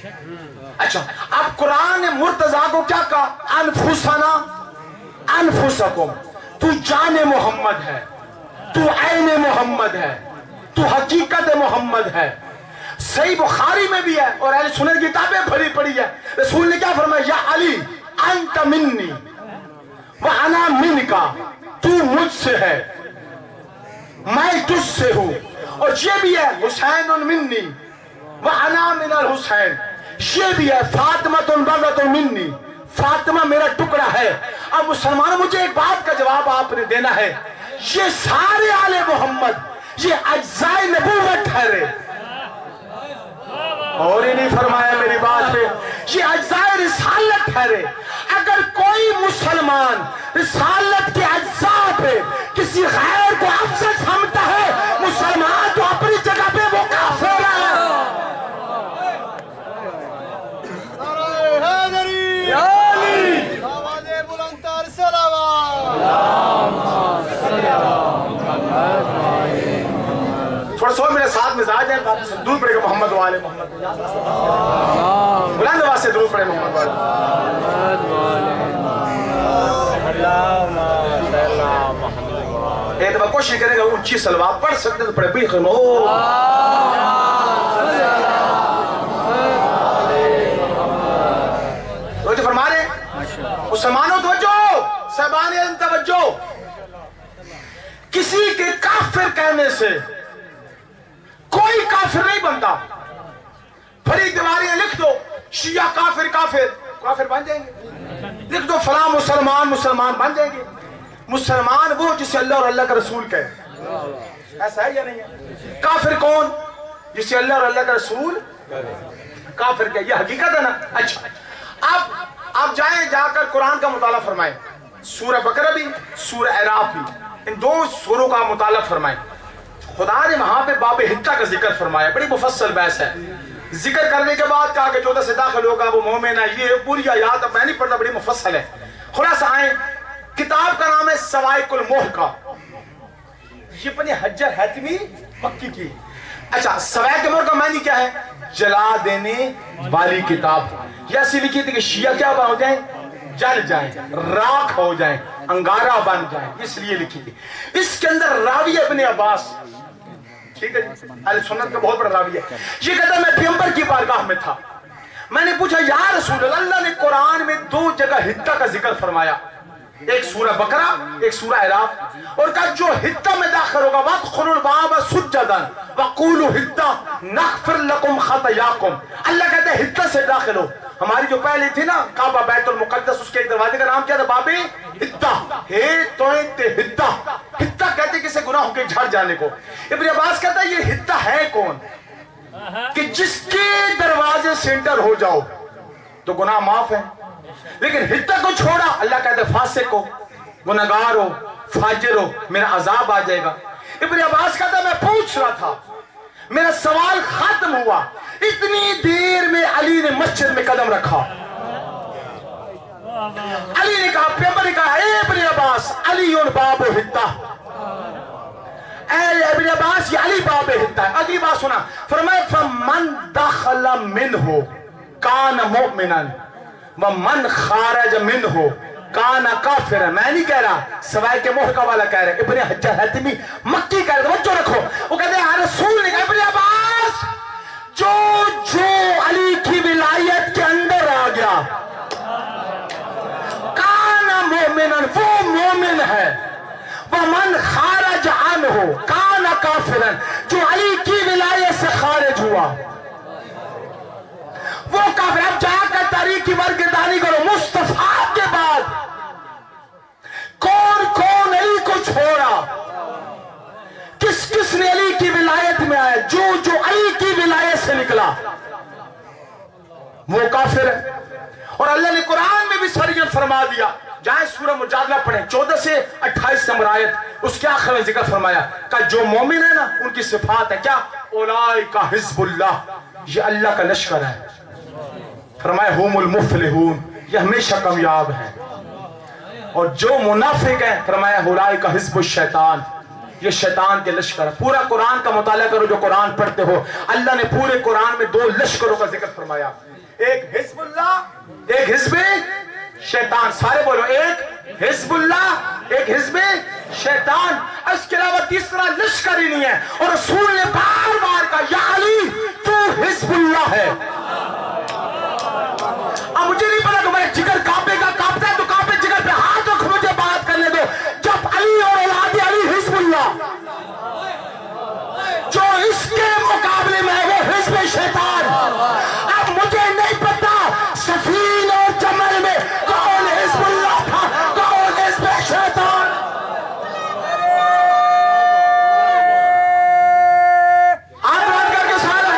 اچھا، اب قرآن نے مرتضیٰ کو کیا کہا؟ انفسنا انفسکم، تو جان محمد ہے، تو عین محمد ہے، تو حقیقت محمد ہے۔ صحیح بخاری میں بھی ہے اور اہل سنت کتابیں بھری پڑی ہے، رسول نے کیا فرمایا؟ یا علی انت منی وانا منکا، تو مجھ سے ہے میں تجھ سے ہوں۔ اور یہ بھی ہے حسین منی وانا من الحسین، یہ بھی ہے فاطمہ بضعۃ منی، فاطمہ میرا ٹکڑا ہے۔ اب مسلمانوں مجھے ایک بات کا جواب آپ نے دینا ہے، یہ سارے آل محمد یہ اجزائے نبوت ٹھہرے، اور ہی نہیں فرمایا میری بات ہے، یہ اجزائے رسالت ٹھہرے۔ اگر کوئی مسلمان رسالت کے اجزاء پہ کسی غیر کو افضل سمجھتا ہے، مسلمان تو اپنی جگہ پہ وہ کافر ہے۔ تھوڑا سو میرے ساتھ مزاج ہے، درود پڑے گا محمد والے محمد، بلند آواز سے درود پڑے محمد والے۔ ایک دفعہ کوشش کرے گا اونچی سلوات پڑھ سکتے تو پڑھے بھی خنو۔ توجہ فرما رہے مسلمانوں، توجہ صاحبان علم، توجہ، کسی کے کافر کہنے سے کوئی کافر نہیں بنتا۔ بھری دیواریاں لکھ دو شیعہ کافر کافر، کافر بن جائیں گے۔ لکھ دو فلاں مسلمان مسلمان بن جائیں گے۔ مسلمان وہ جسے اللہ اور اللہ کا رسول کہے، ایسا ہے یا نہیں ہے؟ کافر کون؟ جسے اللہ اور اللہ کا رسول کافر کہے، یہ حقیقت ہے نا۔ اچھا، اب آپ جائیں، جا کر قرآن کا مطالعہ فرمائیں، سورہ بقرہ بھی، سورہ اعراف بھی، ان دو سوروں کا مطالعہ فرمائیں۔ خدا نے وہاں پہ باب حتہ کا ذکر فرمایا، بڑی مفصل بحث ہے. ذکر کرنے کے بعد کہا کہ جو ادھر سے داخل ہوگا وہ مومن ہے. یہ پوری آیات اب میں نہیں پڑھتا، بڑی مفصل ہے. خلاصہ آئیں، کتاب کا نام ہے سوائق المحکہ، یہ بنی حجر حتمی مکی کی. اچھا، سوائق المحکہ معنی کیا ہے؟ جلا دینے والی کتاب. یہ ایسی لکھی تھی کہ شیعہ کیا ہو جائیں؟ جل جائیں، راکھ ہو جائیں، انگارہ بن جائیں، اس لیے لکھی تھی. اس کے اندر راوی ابن عباس، ٹھیک ہے، اہل سنت کا بہت بڑا راوی ہے. یہ کہتا ہے میں پیغمبر کی بارگاہ میں تھا، میں نے پوچھا یا رسول اللہ، اللہ نے قرآن میں 2 جگہ حتہ کا ذکر فرمایا، ایک سورہ بقرہ ایک سورہ اعراف، اور کہا جو حتہ میں داخل ہوگا وَادْخُلُوا الْبَابَ سُجَّدًا وَقُولُوا حِطَّةٌ نَغْفِرْ لَكُمْ خَطَايَاكُمْ. اللہ کہتے ہیں حتہ سے داخل ہو. ہماری جو پہلے تھی نا کعبہ بیت المقدس، اس کے ایک دروازے کا نام کیا تھا؟ باب حتہ. حتہ حتہ کہتے ہیں کسی گناہوں کے جھڑ جانے کو. ابن عباس کہتا ہے یہ حتہ ہے کون کہ جس کے دروازے سے انٹر ہو جاؤ تو گناہ معاف ہے، لیکن حتہ کو چھوڑا اللہ کہتے ہیں فاسق ہو، گناہگار ہو، فاجر ہو، میرا عذاب آ جائے گا. ابن عباس کہتا ہے میں پوچھ رہا تھا، میرا سوال ختم ہوا، اتنی دیر میں علی نے مسجد میں قدم رکھا. علی نے کہا، پیغمبر نے کہا اے ابن عباس علی باب حتہ، اے ابن عباس یہ علی باب حتہ ہے. اگلی بات سنا، فرمایا فمن دخل منہ کان مؤمنا ومن خارج منہ کان کافرا. میں نہیں کہہ رہا، سوائے کے محکہ والا کہہ رہے، ابن حجر حتمی مکی کہہ رہے. توجہ رکھو، وہ کہتے ہیں رسول نے کہا ابن عباس جو علی کی ولایت کے اندر آ گیا کان مومنا، وہ مومن ہے. ومن خارج عنہ کان کافرا، جو علی کی ولایت سے خارج ہوا وہ کافر. اب جا کر تاریخ کی برگردانی کرو، مصطفیٰ کے بعد کون کون علی کو چھوڑا، کس کس نے علی کی ولایت میں آیا؟ جو علی کی ولایت سے نکلا وہ کافر ہے. اور اللہ نے قرآن میں بھی سرجن فرما دیا. جائیں سورہ مجادلہ پڑھیں 14 سے 28 نمبر آیت، اس کے آخر میں ذکر فرمایا کہ جو مومن ہے نا ان کی صفات ہے کیا؟ اولئک حزب اللہ، یہ اللہ کا لشکر ہے. فرمایا ہم المفلحون، یہ ہمیشہ کامیاب ہے. اور جو منافق ہیں فرمایا اولئک حزب الشیطان، یہ شیطان کے لشکر ہے. پورا قرآن کا مطالعہ کرو جو قرآن پڑھتے ہو، اللہ نے پورے قرآن میں 2 لشکروں کا ذکر فرمایا، ایک حزب اللہ ایک حزب شیطان. سارے بولو، ایک حزب اللہ ایک حزب شیطان. اس کے علاوہ تیسرا لشکر ہی نہیں ہے. اور رسول نے بار بار کہا یا علی تو حزب اللہ ہے. اب مجھے نہیں پتا کہ میرے جگر کعبے کا کانپتا ہے تو کعبے جگر پہ ہاتھ رکھ، مجھے بات کرنے دو. جب علی اور اولاد علی حزب اللہ، جو اس کے مقابلے میں وہ حزب شیطان. اب مجھے نہیں پتا سفین اور جمل میں کون حزب اللہ تھا کون حزب شیطان. آدھان کر کے سارا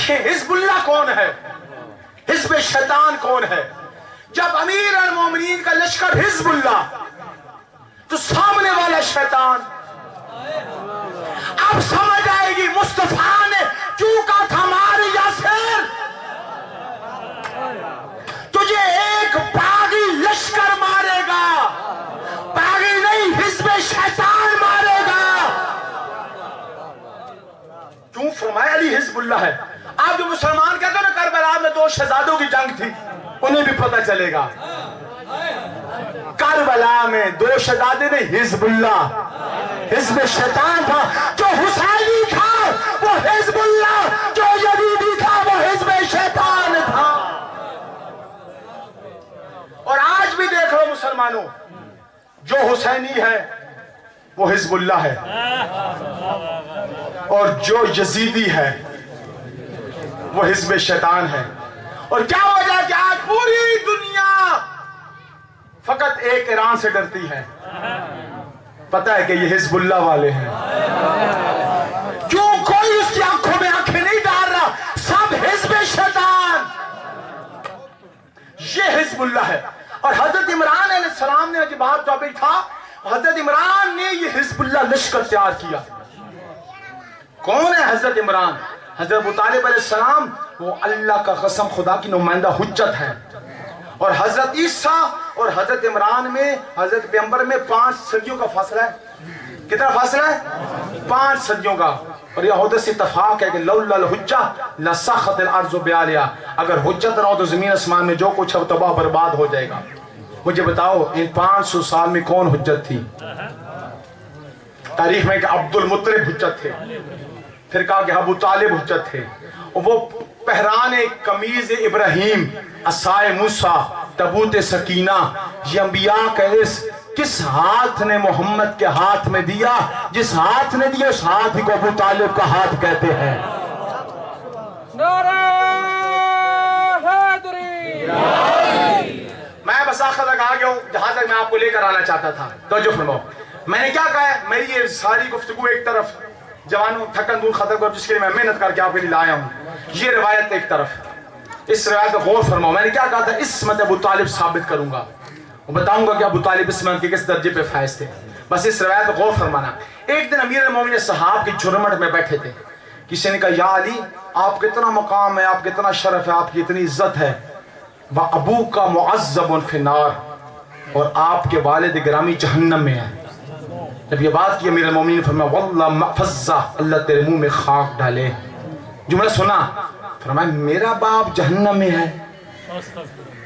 حزب اللہ کون ہے، حزب شیطان کون ہے. جب امیر المومنین کا لشکر حزب اللہ تو سامنے والا شیطان. اب سمجھ آئے گی مصطفیٰ نے کیوں کہا تھا مارے یاسر، تجھے ایک باغی لشکر مارے گا، باغی نہیں حزب شیطان مارے گا. کیوں فرمایا علی حزب اللہ ہے. آپ جو مسلمان کہتے ہیں نا کربلا میں 2 شہزادوں کی جنگ تھی، انہیں بھی پتہ چلے گا کربلا میں 2 شہزادے نے حزب اللہ حزب شیطان تھا. جو حسینی تھا وہ حزب اللہ، جو یزیدی تھا وہ حزب شیطان تھا. اور آج بھی دیکھ لو مسلمانوں، جو حسینی ہے وہ حزب اللہ ہے، اور جو یزیدی ہے وہ حزب شیطان ہے. اور کیا وجہ ہے کہ آج پوری دنیا فقط ایک ایران سے ڈرتی ہے؟ پتہ ہے کہ یہ حزب اللہ والے ہیں. کیوں کوئی اس کی آنکھوں میں آنکھیں نہیں ڈال رہا؟ سب حزب شیطان. یہ حزب اللہ ہے. اور حضرت عمران علیہ السلام نے جب بات ٹاپک تھا، حضرت عمران نے یہ حزب اللہ لشکر تیار کیا. کون ہے حضرت عمران؟ حضرت ابو طالب علیہ السلام وہ اللہ کا قسم خدا کی نمائندہ حجت ہے. اور حضرت عیسیٰ اور حضرت عمران میں، حضرت پیغمبر میں 5 صدیوں کا فاصلہ ہے. کتنا فاصلہ ہے؟ 5 صدیوں کا. اور یہ حدث سے اتفاق ہے کہ لولا الحجہ لسخط الارض بعلیہا، اگر حجت نہ ہو تو زمین اسمان میں جو کچھ ہے وہ تباہ برباد ہو جائے گا. مجھے بتاؤ ان 500 سال میں کون حجت تھی؟ تاریخ میں کہ عبد المطلب حجت تھے، پھر کہا کہ ابو طالب حجت تھے. وہ پہران قمیض ابراہیم، عصائے موسیٰ، تابوت سکینہ، یہ انبیاء کا کس ہاتھ نے محمد کے ہاتھ میں دیا؟ جس ہاتھ نے دیا اس ہاتھ ہی کو ابو طالب کا ہاتھ کہتے ہیں. نعرہ حیدری. میں بس آخر تک آ گیا ہوں جہاں تک میں آپ کو لے کر آنا چاہتا تھا. توجہ فرماؤ، میں نے کیا کہا ہے؟ میری یہ ساری گفتگو ایک طرف جوانوں تھکن دور ختم کر، جس کے لیے میں محنت کر کے آپ کے لیے لایا ہوں. یہ روایت ایک طرف، اس روایت کو غور فرماؤ. میں نے کیا کہا تھا؟ عصمت ابو طالب ثابت کروں گا، بتاؤں گا کہ ابو طالب عصمت کے کس درجے پہ فائز تھے. بس اس روایت کو غور فرمانا. ایک دن امیر المومنین صحاب کی جھرمٹ میں بیٹھے تھے. کسی نے کہا یا علی، آپ کتنا مقام ہے، آپ کتنا شرف ہے، آپ کی اتنی عزت ہے. وَأَبُوكَ مُعَذَّبٌ فِي النَّارِ، اور آپ کے والد گرامی جہنم میں ہیں. جب یہ بات کی امیر المومنین نے فرمایا واللہ فزّا، اللہ تیرے منہ میں خاک ڈالے. جملہ سنا، فرمایا میرا باپ جہنم میں ہے.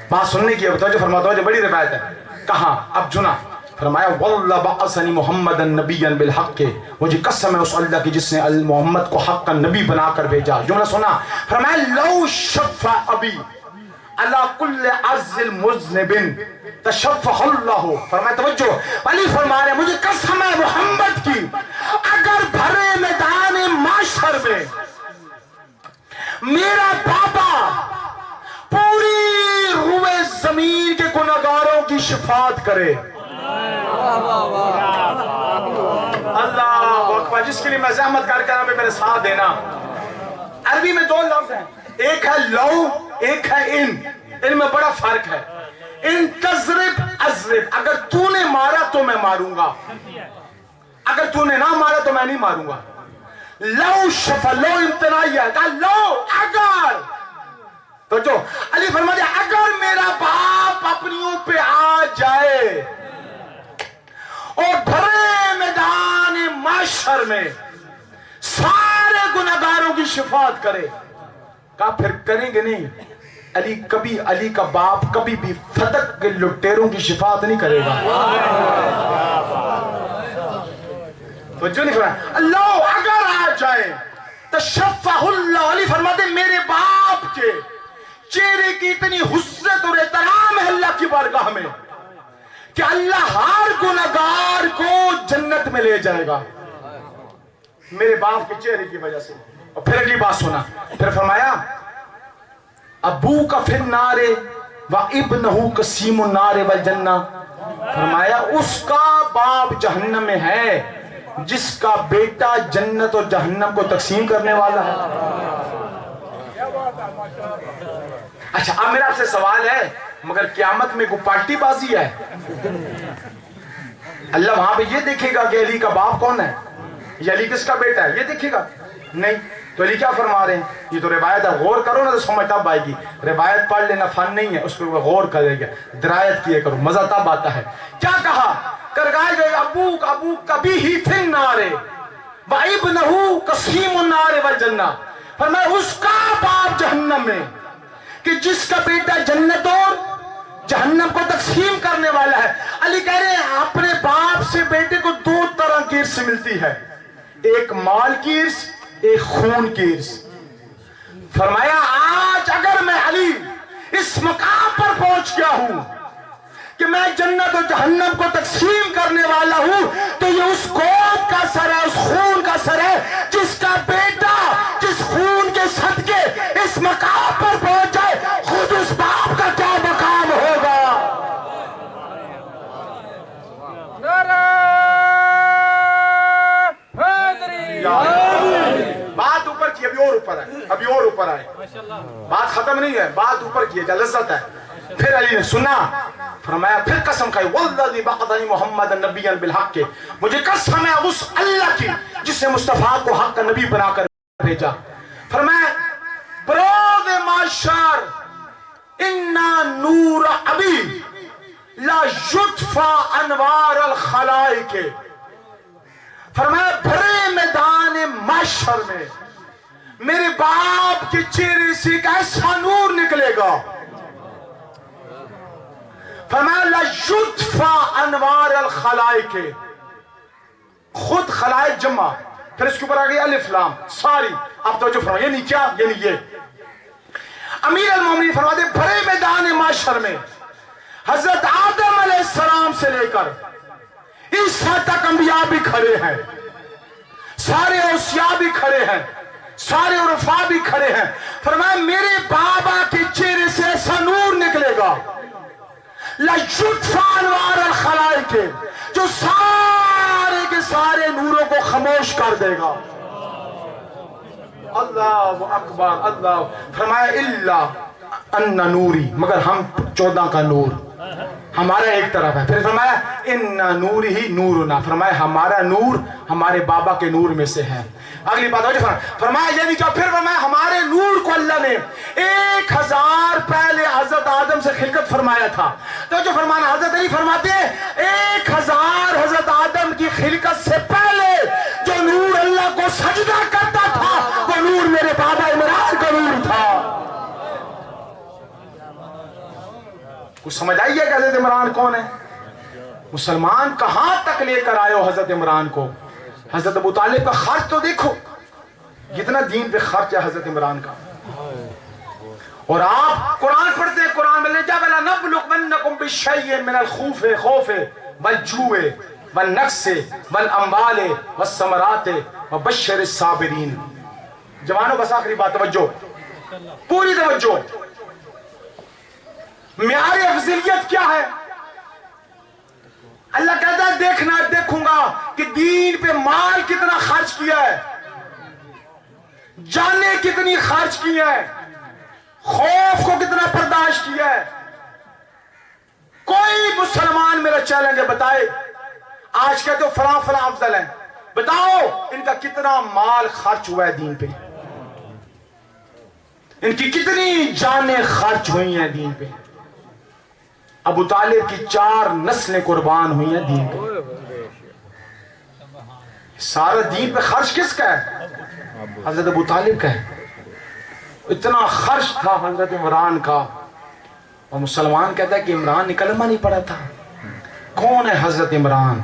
بات سننے کی توجہ فرماتا ہوں، جو بڑی روایت ہے. کہاں؟ اب سنا. فرمایا واللہ بعثنی محمد نبیا بالحق، مجھے قسم ہے اس اللہ کی جس نے محمد کو حق کا نبی بنا کر بھیجا. جملہ سنا. فرمایا لو شفع ابی علی کل عرض المذنب تشفع اللہ. فرمایا توجہ، علی فرما رہے مجھے قسم ہے محمد کی، اگر بھرے میدان معاشر میں میرا بابا پوری روئے زمین کے گناہگاروں کی شفاعت کرے. اللہ اکبر. جس کے لیے میں زحمت کر کے میرے ساتھ دینا. عربی میں 2 لفظ ہیں، ایک ہے لو، ایک ہے ان میں بڑا فرق ہے. ان تضرب اضرب، اگر تو نے مارا تو میں ماروں گا، اگر تو نے نہ مارا تو میں نہیں ماروں گا. لو شفا، لو امتناعی ہے، کہا لو اگر. تو جو علی فرما دیا اگر میرا باپ اپنیوں پہ آ جائے اور بھرے میدان معاشر میں سارے گناہگاروں کی شفاعت کرے، کہا پھر کریں گے نہیں. علی کبھی، علی کا باپ کبھی بھی فتق کے لٹیروں کی شفاعت نہیں کرے گا. تو جو نہیں فرمایا اللہ اگر آ جائے تشفع اللہ. علی فرماتے میرے باپ کے چہرے کی اتنی حسرت اور احترام ہے اللہ کی بارگاہ میں کہ اللہ ہر گناہگار کو جنت میں لے جائے گا میرے باپ کے چہرے کی وجہ سے. اور پھر اگلی بات سنا. پھر فرمایا ابو کا فی النار و ابنہ قسیم النار والجنہ. فرمایا اس کا باپ جہنم میں ہے جس کا بیٹا جنت اور جہنم کو تقسیم کرنے والا ہے. اچھا اب میرا آپ سے سوال ہے، مگر قیامت میں کوئی پارٹی بازی ہے؟ اللہ وہاں پہ یہ دیکھے گا کہ علی کا باپ کون ہے، یہ علی کس کا بیٹا ہے، یہ دیکھے گا؟ نہیں. تو علی کیا فرما رہے ہیں؟ یہ تو روایت ہے، غور کرو نا تو سمجھ تب آئے گی. روایت پڑھ لینا فن نہیں ہے، اس پہ غور کرے گا، درایت کیے کرو، مزہ تب آتا ہے. کیا کہا؟ کرگائے گئے ابو کبھی ہی فی النار و ابنہ قسیم النار والجنہ. فرمایا اس کا باپ جہنم میں کہ جس کا بیٹا جنت اور جہنم کو تقسیم کرنے والا ہے. علی کہہ رہے ہیں اپنے باپ سے بیٹے کو 2 طرح کی ارث ملتی ہے، ایک مال کی ارث، ایک خون کی ارث. فرمایا آج اگر میں علی اس مقام پر پہنچ گیا ہوں کہ میں جنت اور جہنم کو تقسیم کرنے والا ہوں تو یہ اس گود کا سر ہے، اس خون کا سر ہے جس کا بیٹا جس خون کے صدقے اس مقام پر پہنچ جائے. اور اوپر آئے، ابھی اور اوپر آئے، بات ختم نہیں ہے، بات اوپر کی ہے، لذت ہے۔ پھر علی نے سنا، فرمایا پھر قسم کھائی والذی بعثنی محمد نبیا بالحق، مجھے قسم ہے اس اللہ کی جس نے مصطفیٰ کو حق کا نبی بنا کر بھیجا۔ فرمایا بروز معاشر انا نور ابی لا یطفی انوار الخلائق، فرمایا بھرے میدان محشر میں میرے باپ کے چہرے سے ایک ایسا نور نکلے گا، فرمایا لا یطفی انوار الخلائق، خود خلائق جمع، پھر اس کے اوپر آگئی الف لام ساری، آپ توجہ فرمائیں، یعنی کیا؟ یعنی یہ امیر المومنین فرماتے بھرے میدان معاشر میں حضرت آدم علیہ السلام سے لے کر عیسیٰ تک انبیاء بھی کھڑے ہیں، سارے اوصیاء بھی کھڑے ہیں، سارے عرفاء بھی کھڑے ہیں، فرمایا میرے بابا کے چہرے سے ایسا نور نکلے گا لا یطفی انوار الخلائق، جو سارے کے سارے نوروں کو خاموش کر دے گا۔ اللہ اکبر، اللہ، فرمایا اللہ ان نوری، مگر ہم 14 کا نور ہمارا ایک طرف ہے۔ پھر فرمایا ان نور ہی نورنا، فرمایا ہمارا نور ہمارے بابا کے نور میں سے ہے۔ اگلی بات فرمایا یعنی کیا؟ پھر فرمایا ہمارے نور کو اللہ نے 1000 پہلے حضرت آدم سے خلقت فرمایا تھا، تو جو فرمانا حضرت علی فرماتے ہیں 1000 حضرت آدم کی خلقت سے پہلے جو نور اللہ کو سجدہ کرتا تھا وہ نور میرے بابا عمران کا نور تھا۔ کچھ سمجھ آئیے کہ حضرت عمران کون ہے؟ مسلمان کہاں تک لے کر آئے ہو حضرت عمران کو؟ حضرت ابو طالب کا خرچ تو دیکھو، کتنا دین پہ خرچ ہے حضرت عمران کا۔ اور آپ قرآن پڑھتے ہیں، قرآن میں جَبَلَ نَبْلُغَنَّكُمْ بِشَيْءٍ مِّنَ الْخَوْفِ وَالْجُوعِ وَالنَّقْصِ وَالْأَمْوَالِ وَالثَّمَرَاتِ وَبَشِّرِ الصَّابِرِينَ۔ جوانوں بس آخری بات، توجہ، پوری توجہ۔ معیار افضلیت کیا ہے؟ اللہ کہتا ہے دیکھوں گا کہ دین پہ مال کتنا خرچ کیا ہے، جانیں کتنی خرچ کی ہے، خوف کو کتنا برداشت کیا ہے۔ کوئی مسلمان میرا چیلنج ہے، بتائے آج کہتے ہو فلاں فلاں افضل ہیں، بتاؤ ان کا کتنا مال خرچ ہوا ہے دین پہ، ان کی کتنی جانیں خرچ ہوئی ہیں دین پہ۔ ابو طالب کی 4 نسلیں قربان ہوئی ہیں دین پہ۔ سارا دین پہ خرچ کس کا ہے؟ حضرت ابو طالب کا ہے۔ اتنا خرچ تھا حضرت عمران کا، اور مسلمان کہتا ہے کہ عمران نے کلمہ نہیں پڑھا تھا۔ کون ہے حضرت عمران؟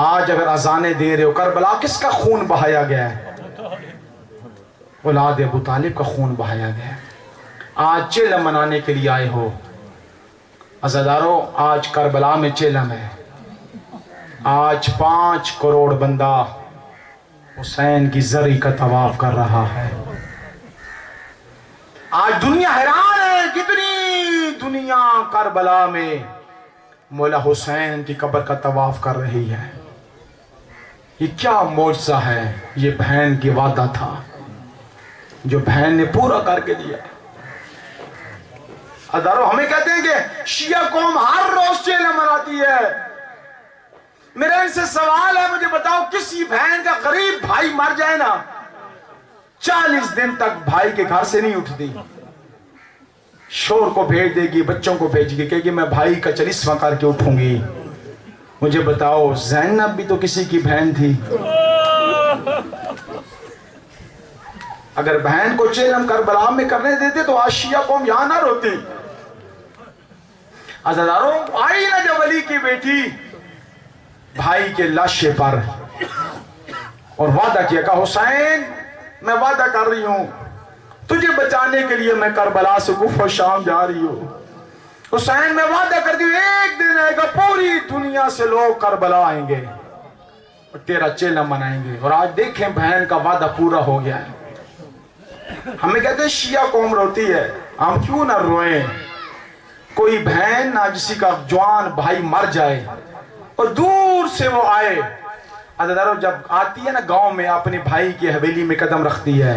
آج اگر اذانیں دے رہے ہو، کربلا کس کا خون بہایا گیا ہے؟ اولاد ابو طالب کا خون بہایا گیا ہے۔ آج چلم منانے کے لیے آئے ہو، عزادارو آج کربلا میں چلم ہے، آج 5 کروڑ بندہ حسین کی زری کا طواف کر رہا ہے۔ آج دنیا حیران ہے، کتنی دنیا کربلا میں مولا حسین کی قبر کا طواف کر رہی ہے۔ یہ کیا معجزہ ہے؟ یہ بہن کی وعدہ تھا جو بہن نے پورا کر کے دیا۔ ادارو ہمیں کہتے ہیں کہ شیعہ قوم ہر روز چیلم مناتی ہے۔ میرا ان سے سوال ہے، مجھے بتاؤ کسی بہن کا غریب بھائی مر جائے نا، 40 دن تک بھائی کے گھر سے نہیں اٹھتی، شور کو بھیج دے گی، بچوں کو بھیج گی، کہے گی میں بھائی کا چلیسواں کر کے اٹھوں گی۔ مجھے بتاؤ زینب بھی تو کسی کی بہن تھی، اگر بہن کو چیلم کربلا میں کرنے دیتے تو آج شیعہ قوم یہاں نہ روتی۔ عزاداروں آئی نا جب علی کی بیٹی بھائی کے لاشے پر اور وعدہ کیا کہ حسین میں وعدہ کر رہی ہوں تجھے بچانے کے لیے میں کربلا سے کوفہ شام جا رہی ہوں، حسین میں وعدہ کرتی ہوں ایک دن آئے گا پوری دنیا سے لوگ کربلا آئیں گے اور تیرا چیلم منائیں گے۔ اور آج دیکھیں بہن کا وعدہ پورا ہو گیا ہے۔ ہمیں کہتے ہیں شیعہ قوم روتی ہے، ہم کیوں نہ روئیں؟ کوئی بہن نہ جسی کا جوان بھائی مر جائے اور دور سے وہ آئے، عزادارو جب آتی ہے نا گاؤں میں، اپنے بھائی کی حویلی میں قدم رکھتی ہے،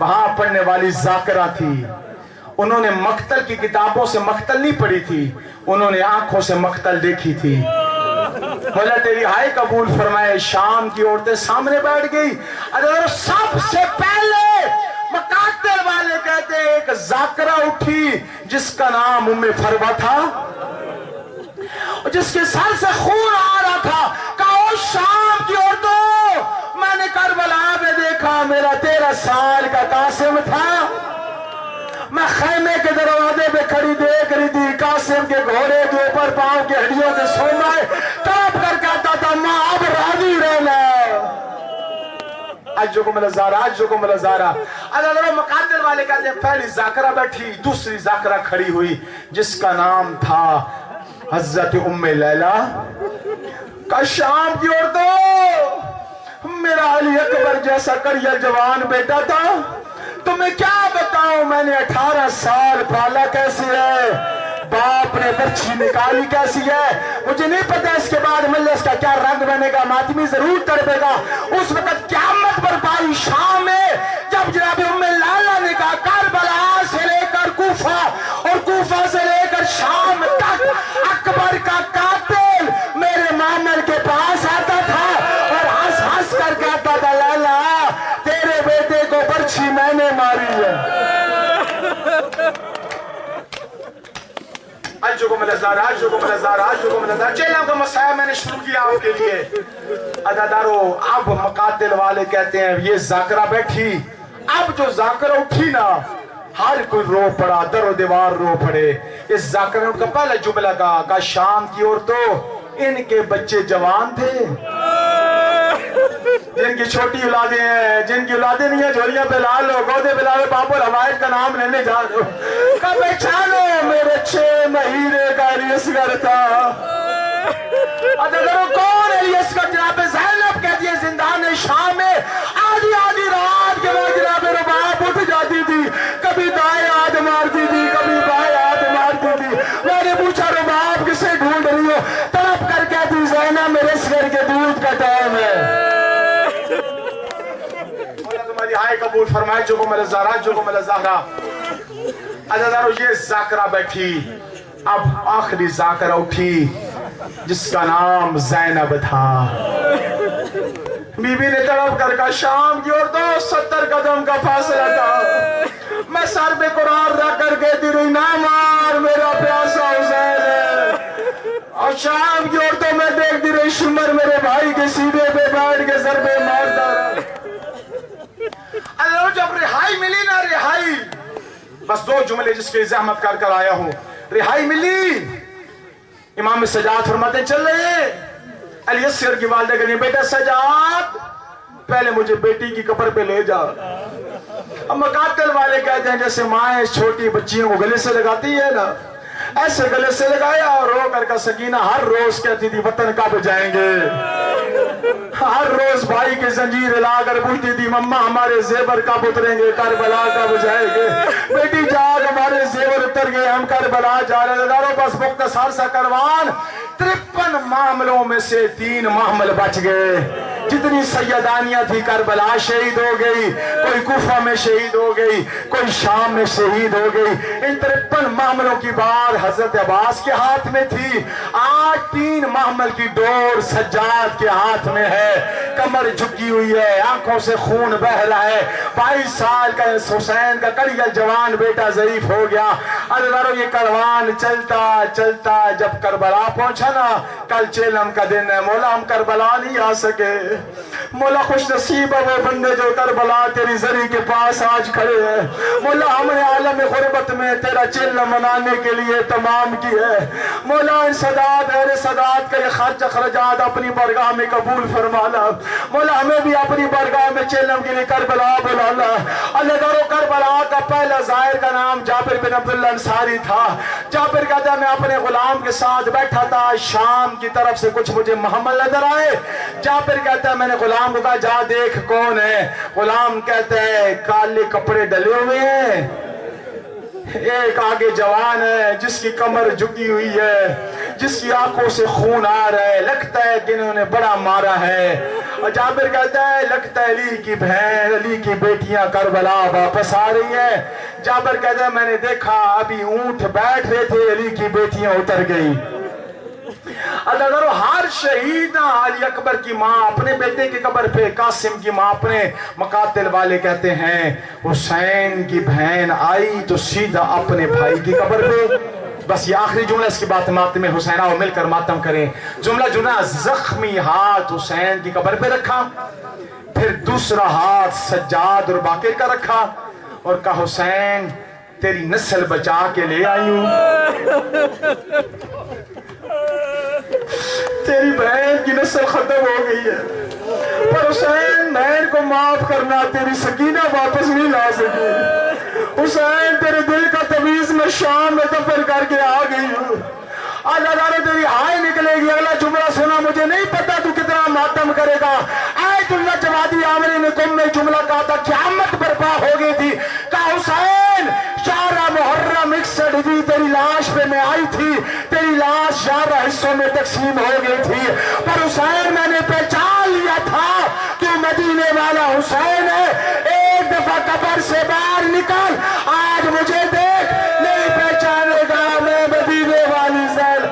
وہاں پڑھنے والی ذاکرہ تھی، انہوں نے مقتل کی کتابوں سے مقتل نہیں پڑھی تھی، انہوں نے آنکھوں سے مقتل دیکھی تھی۔ مولا تیری ہائے قبول فرمائے، شام کی عورتیں سامنے بیٹھ گئی، اور سب سے پہلے مقاتل والے کہتے ہیں ایک ذاکرہ اٹھی جس کا نام ام فروہ تھا، جس کے سر سے خون آ رہا تھا، کہا او شام کی عورتوں، میں نے کربلا میں دیکھا میرا 13 سال کا قاسم تھا، میں خیمے کے دروازے پہ کھڑی دیکھ رہی تھی، قاسم کے گھوڑے کے اوپر پاؤں کی ہڈیوں کے سونا ہے، تڑپ کر کہتا تھا ماں اب راضی رہنا، اجکم الازارہ اجکم الازارہ۔ اللہ مقاتل والے کہتے ہیں پہلی ذاکرہ بیٹھی، دوسری ذاکرہ کھڑی ہوئی جس کا نام تھا حضرت ام لیلہ۔ کہ شام کی عورتوں، میرا علی اکبر جیسا کڑیل جوان بیٹا تھا، تمہیں کیا بتاؤں میں نے 18 سال پالا کیسے ہے، باپ نے برچھی نکالی کیسی ہے، مجھے نہیں پتا اس کے بعد ملے اس کا کیا رنگ بنے گا، ماتمی ضرور تڑپے گا۔ اس وقت قیامت برپائی شام میں جب جناب ام لیلہ نے کہا کربلا سے لے کر کوفہ اور کوفہ سے لے کر شام تک اکبر کا قاتل میرے مامر کے پاس آتا تھا اور ہنس ہنس کر کہتا تھا لیلہ تیرے بیٹے کو برچھی میں نے ماری ہے۔ اجکم الازارہ اجکم الازارہ اجکم الازارہ۔ چیلم کا مسئلہ میں نے شروع کیا آپ کے لیے۔ عزادارو اب مقاتل والے کہتے ہیں یہ ذاکرہ بیٹھی، اب جو ذاکرہ اٹھی نا ہر کوئی رو پڑا، در و دیوار رو پڑے۔ اس ذاکرہ کا پہلا جملہ کہا شام کی عورتوں ان کے بچے جوان تھے، جن کی چھوٹی اولادیں ہیں، جن کی اولادیں نہیں ہیں جھولیاں پہ لا لو، گودے پہ لا لو، باب الحوائج کا نام لینے جا دو۔ کب پہچانو میرے 6 مہینے کا الیاصغر تھا۔ اگر کون الیاصغر؟ جناب زینب کہتی ہے زندان شام میں آدھی آدھی رات کے بعد جناب رباب اٹھ جاتی تھی، کبھی دائیں ہاتھ مارتی تھی، کبھی بائیں ہاتھ مارتی تھی۔ میں نے پوچھا رباب کسے ڈھونڈ رہی ہو؟ تڑپ کر کہتی زینب میرے اصغر کے دودھ کا ٹائم ہے۔ تمہاری ہائے قبول فرمائے جکم الازارہ جکم الازارہ۔ عزادارو یہ ذاکرہ بیٹھی، اب آخری ذاکرہ اٹھی جس کا نام زینب تھا۔ بی بی نے تڑپ کر کہا شام کی عورتوں 70 قدم کا فاصلہ تھا، میں سر پہ قرآن رکھ کر کہتی رہی نہ مار میرا پیاسا حسین ہے، اور شام کی عورتوں میں دیکھتی رہی شمر میرے بھائی کے سیدھے پہ بیٹھ کے سر پہ مارتا رہا۔ اللہ جب رہائی ملی نا، رہائی بس 2 جملے جس کے زحمت کر کر آیا ہوں، رہائی ملی، امام سجاد فرماتے چل رہے الیاصغر کی والدہ کہنی بیٹا سجاد پہلے مجھے بیٹی کی قبر پہ لے جا۔ اب مقاتل والے کہتے ہیں جیسے مائیں چھوٹی بچیوں کو گلے سے لگاتی ہے نا، ایسے گلے سے لگایا اور رو کر کا سکینہ ہر روز کہتی تھی وطن کب جائیں گے، ہر روز بھائی کے زنجیر لا کر پوچھتی تھی مما ہمارے زیور کب اتریں گے، کربلا کب جائیں گے، بیٹی جاگ ہمارے زیور اتر گئے ہم کربلا جا رہے ہیں۔ داروں بس مختصر سا کروان 53 معاملوں میں سے 3 معامل بچ گئے۔ جتنی سیدانیاں تھی کربلا شہید ہو گئی، کوئی کوفہ میں شہید ہو گئی، کوئی شام میں شہید ہو گئی۔ ان 53 معاملوں کی بات حضرت عباس کے ہاتھ میں تھی، آج 3 معامل کی ڈور سجاد کے ہاتھ میں ہے، کمر جھکی ہوئی ہے، آنکھوں سے خون بہ رہا ہے، 22 سال کا حسین کا کڑیل جوان بیٹا ضعیف ہو گیا۔ اللہ یہ کروان چلتا چلتا جب کربلا پہنچا نا، کل چیلم کا دن ہے، مولا ہم کربلا نہیں آ سکے، مولا خوش نصیب ہے وہ بندے جو کربلا تیری زری کے پاس آج کھڑے ہیں، مولا ہم نے عالم غربت میں تیرا چیلم منانے کے لیے تمام کی ہے، مولا ان سادات اہل سادات کا یہ خرچ اخراجات اپنی بارگاہ میں قبول فرمانا، مولا ہمیں بھی اپنی بارگاہ میں چیلم کے لیے کربلا بلانا۔ اللہ دارو کربلا کا پہلا زائر کا نام جابر بن عبداللہ انصاری تھا۔ جابر کہتا ہے میں اپنے غلام کے ساتھ بیٹھا تھا، شام کی طرف سے کچھ مجھے محمل نظر آئے، جابر کہتا ہے میں نے غلام کو کہا جا دیکھ کون ہے، غلام کہتا ہے کالے کپڑے ڈلے ہوئے ہیں، ایک آگے جوان ہے جس کی کمر جھکی ہوئی ہے، جس کی آنکھوں سے خون آ رہا ہے، لگتا ہے کہ انہوں نے بڑا مارا ہے۔ اور جابر کہتا ہے لگتا ہے علی کی بہن علی کی بیٹیاں کربلا واپس آ رہی ہیں. جابر کہتا ہے میں نے دیکھا ابھی اونٹ بیٹھ رہے تھے علی کی بیٹیاں اتر گئی. اللہ کرو ہر شہید علی اکبر کی ماں اپنے بیٹے کی قبر پہ, قاسم کی ماں اپنے مقاتل والے کہتے ہیں حسین کی بہن آئی تو سیدھا اپنے بھائی کی قبر پہ. بس یہ آخری جملہ اس کی بات ماتم حسین آؤ مل کر ماتم کریں. جملہ زخمی ہاتھ حسین کی قبر پہ رکھا, پھر دوسرا ہاتھ سجاد اور باقر کا رکھا اور کہا حسین تیری نسل بچا کے لے آئی ہوں, تیری بہن کی نسل ختم ہو گئی ہے, پر حسین بہن کو معاف کرنا, تیری سکینہ واپس نہیں لا سکی. حسین تیرے دل کا تمیز میں شام میں دفن کر کے آ گئی ہوں. اللہ تعالیٰ تیری ہائے نکلے گی. اگلا جملہ سنا, مجھے نہیں پتا تو کتنا ماتم کرے گا. آیت اللہ جوادی عامری نے تم میں جملہ کہا تھا قیامت برپا ہو گئی تھی. کہا حسین 11 محرم 61 تھی, تیری لاش پہ میں آئی تھی, تیری لاش 11 حصوں میں تقسیم ہو گئی تھی, پر حسین میں نے پہچان لیا تھا کہ مدینے والا حسین ہے. ایک دفعہ قبر سے باہر نکل, آج مجھے دیکھ نہیں پہچانے گا میں مدینے والی زین.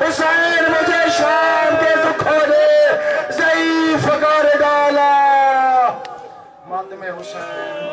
حسین مجھے شام کے دکھوں نے ضعیف کر ڈالا. ماتم حسین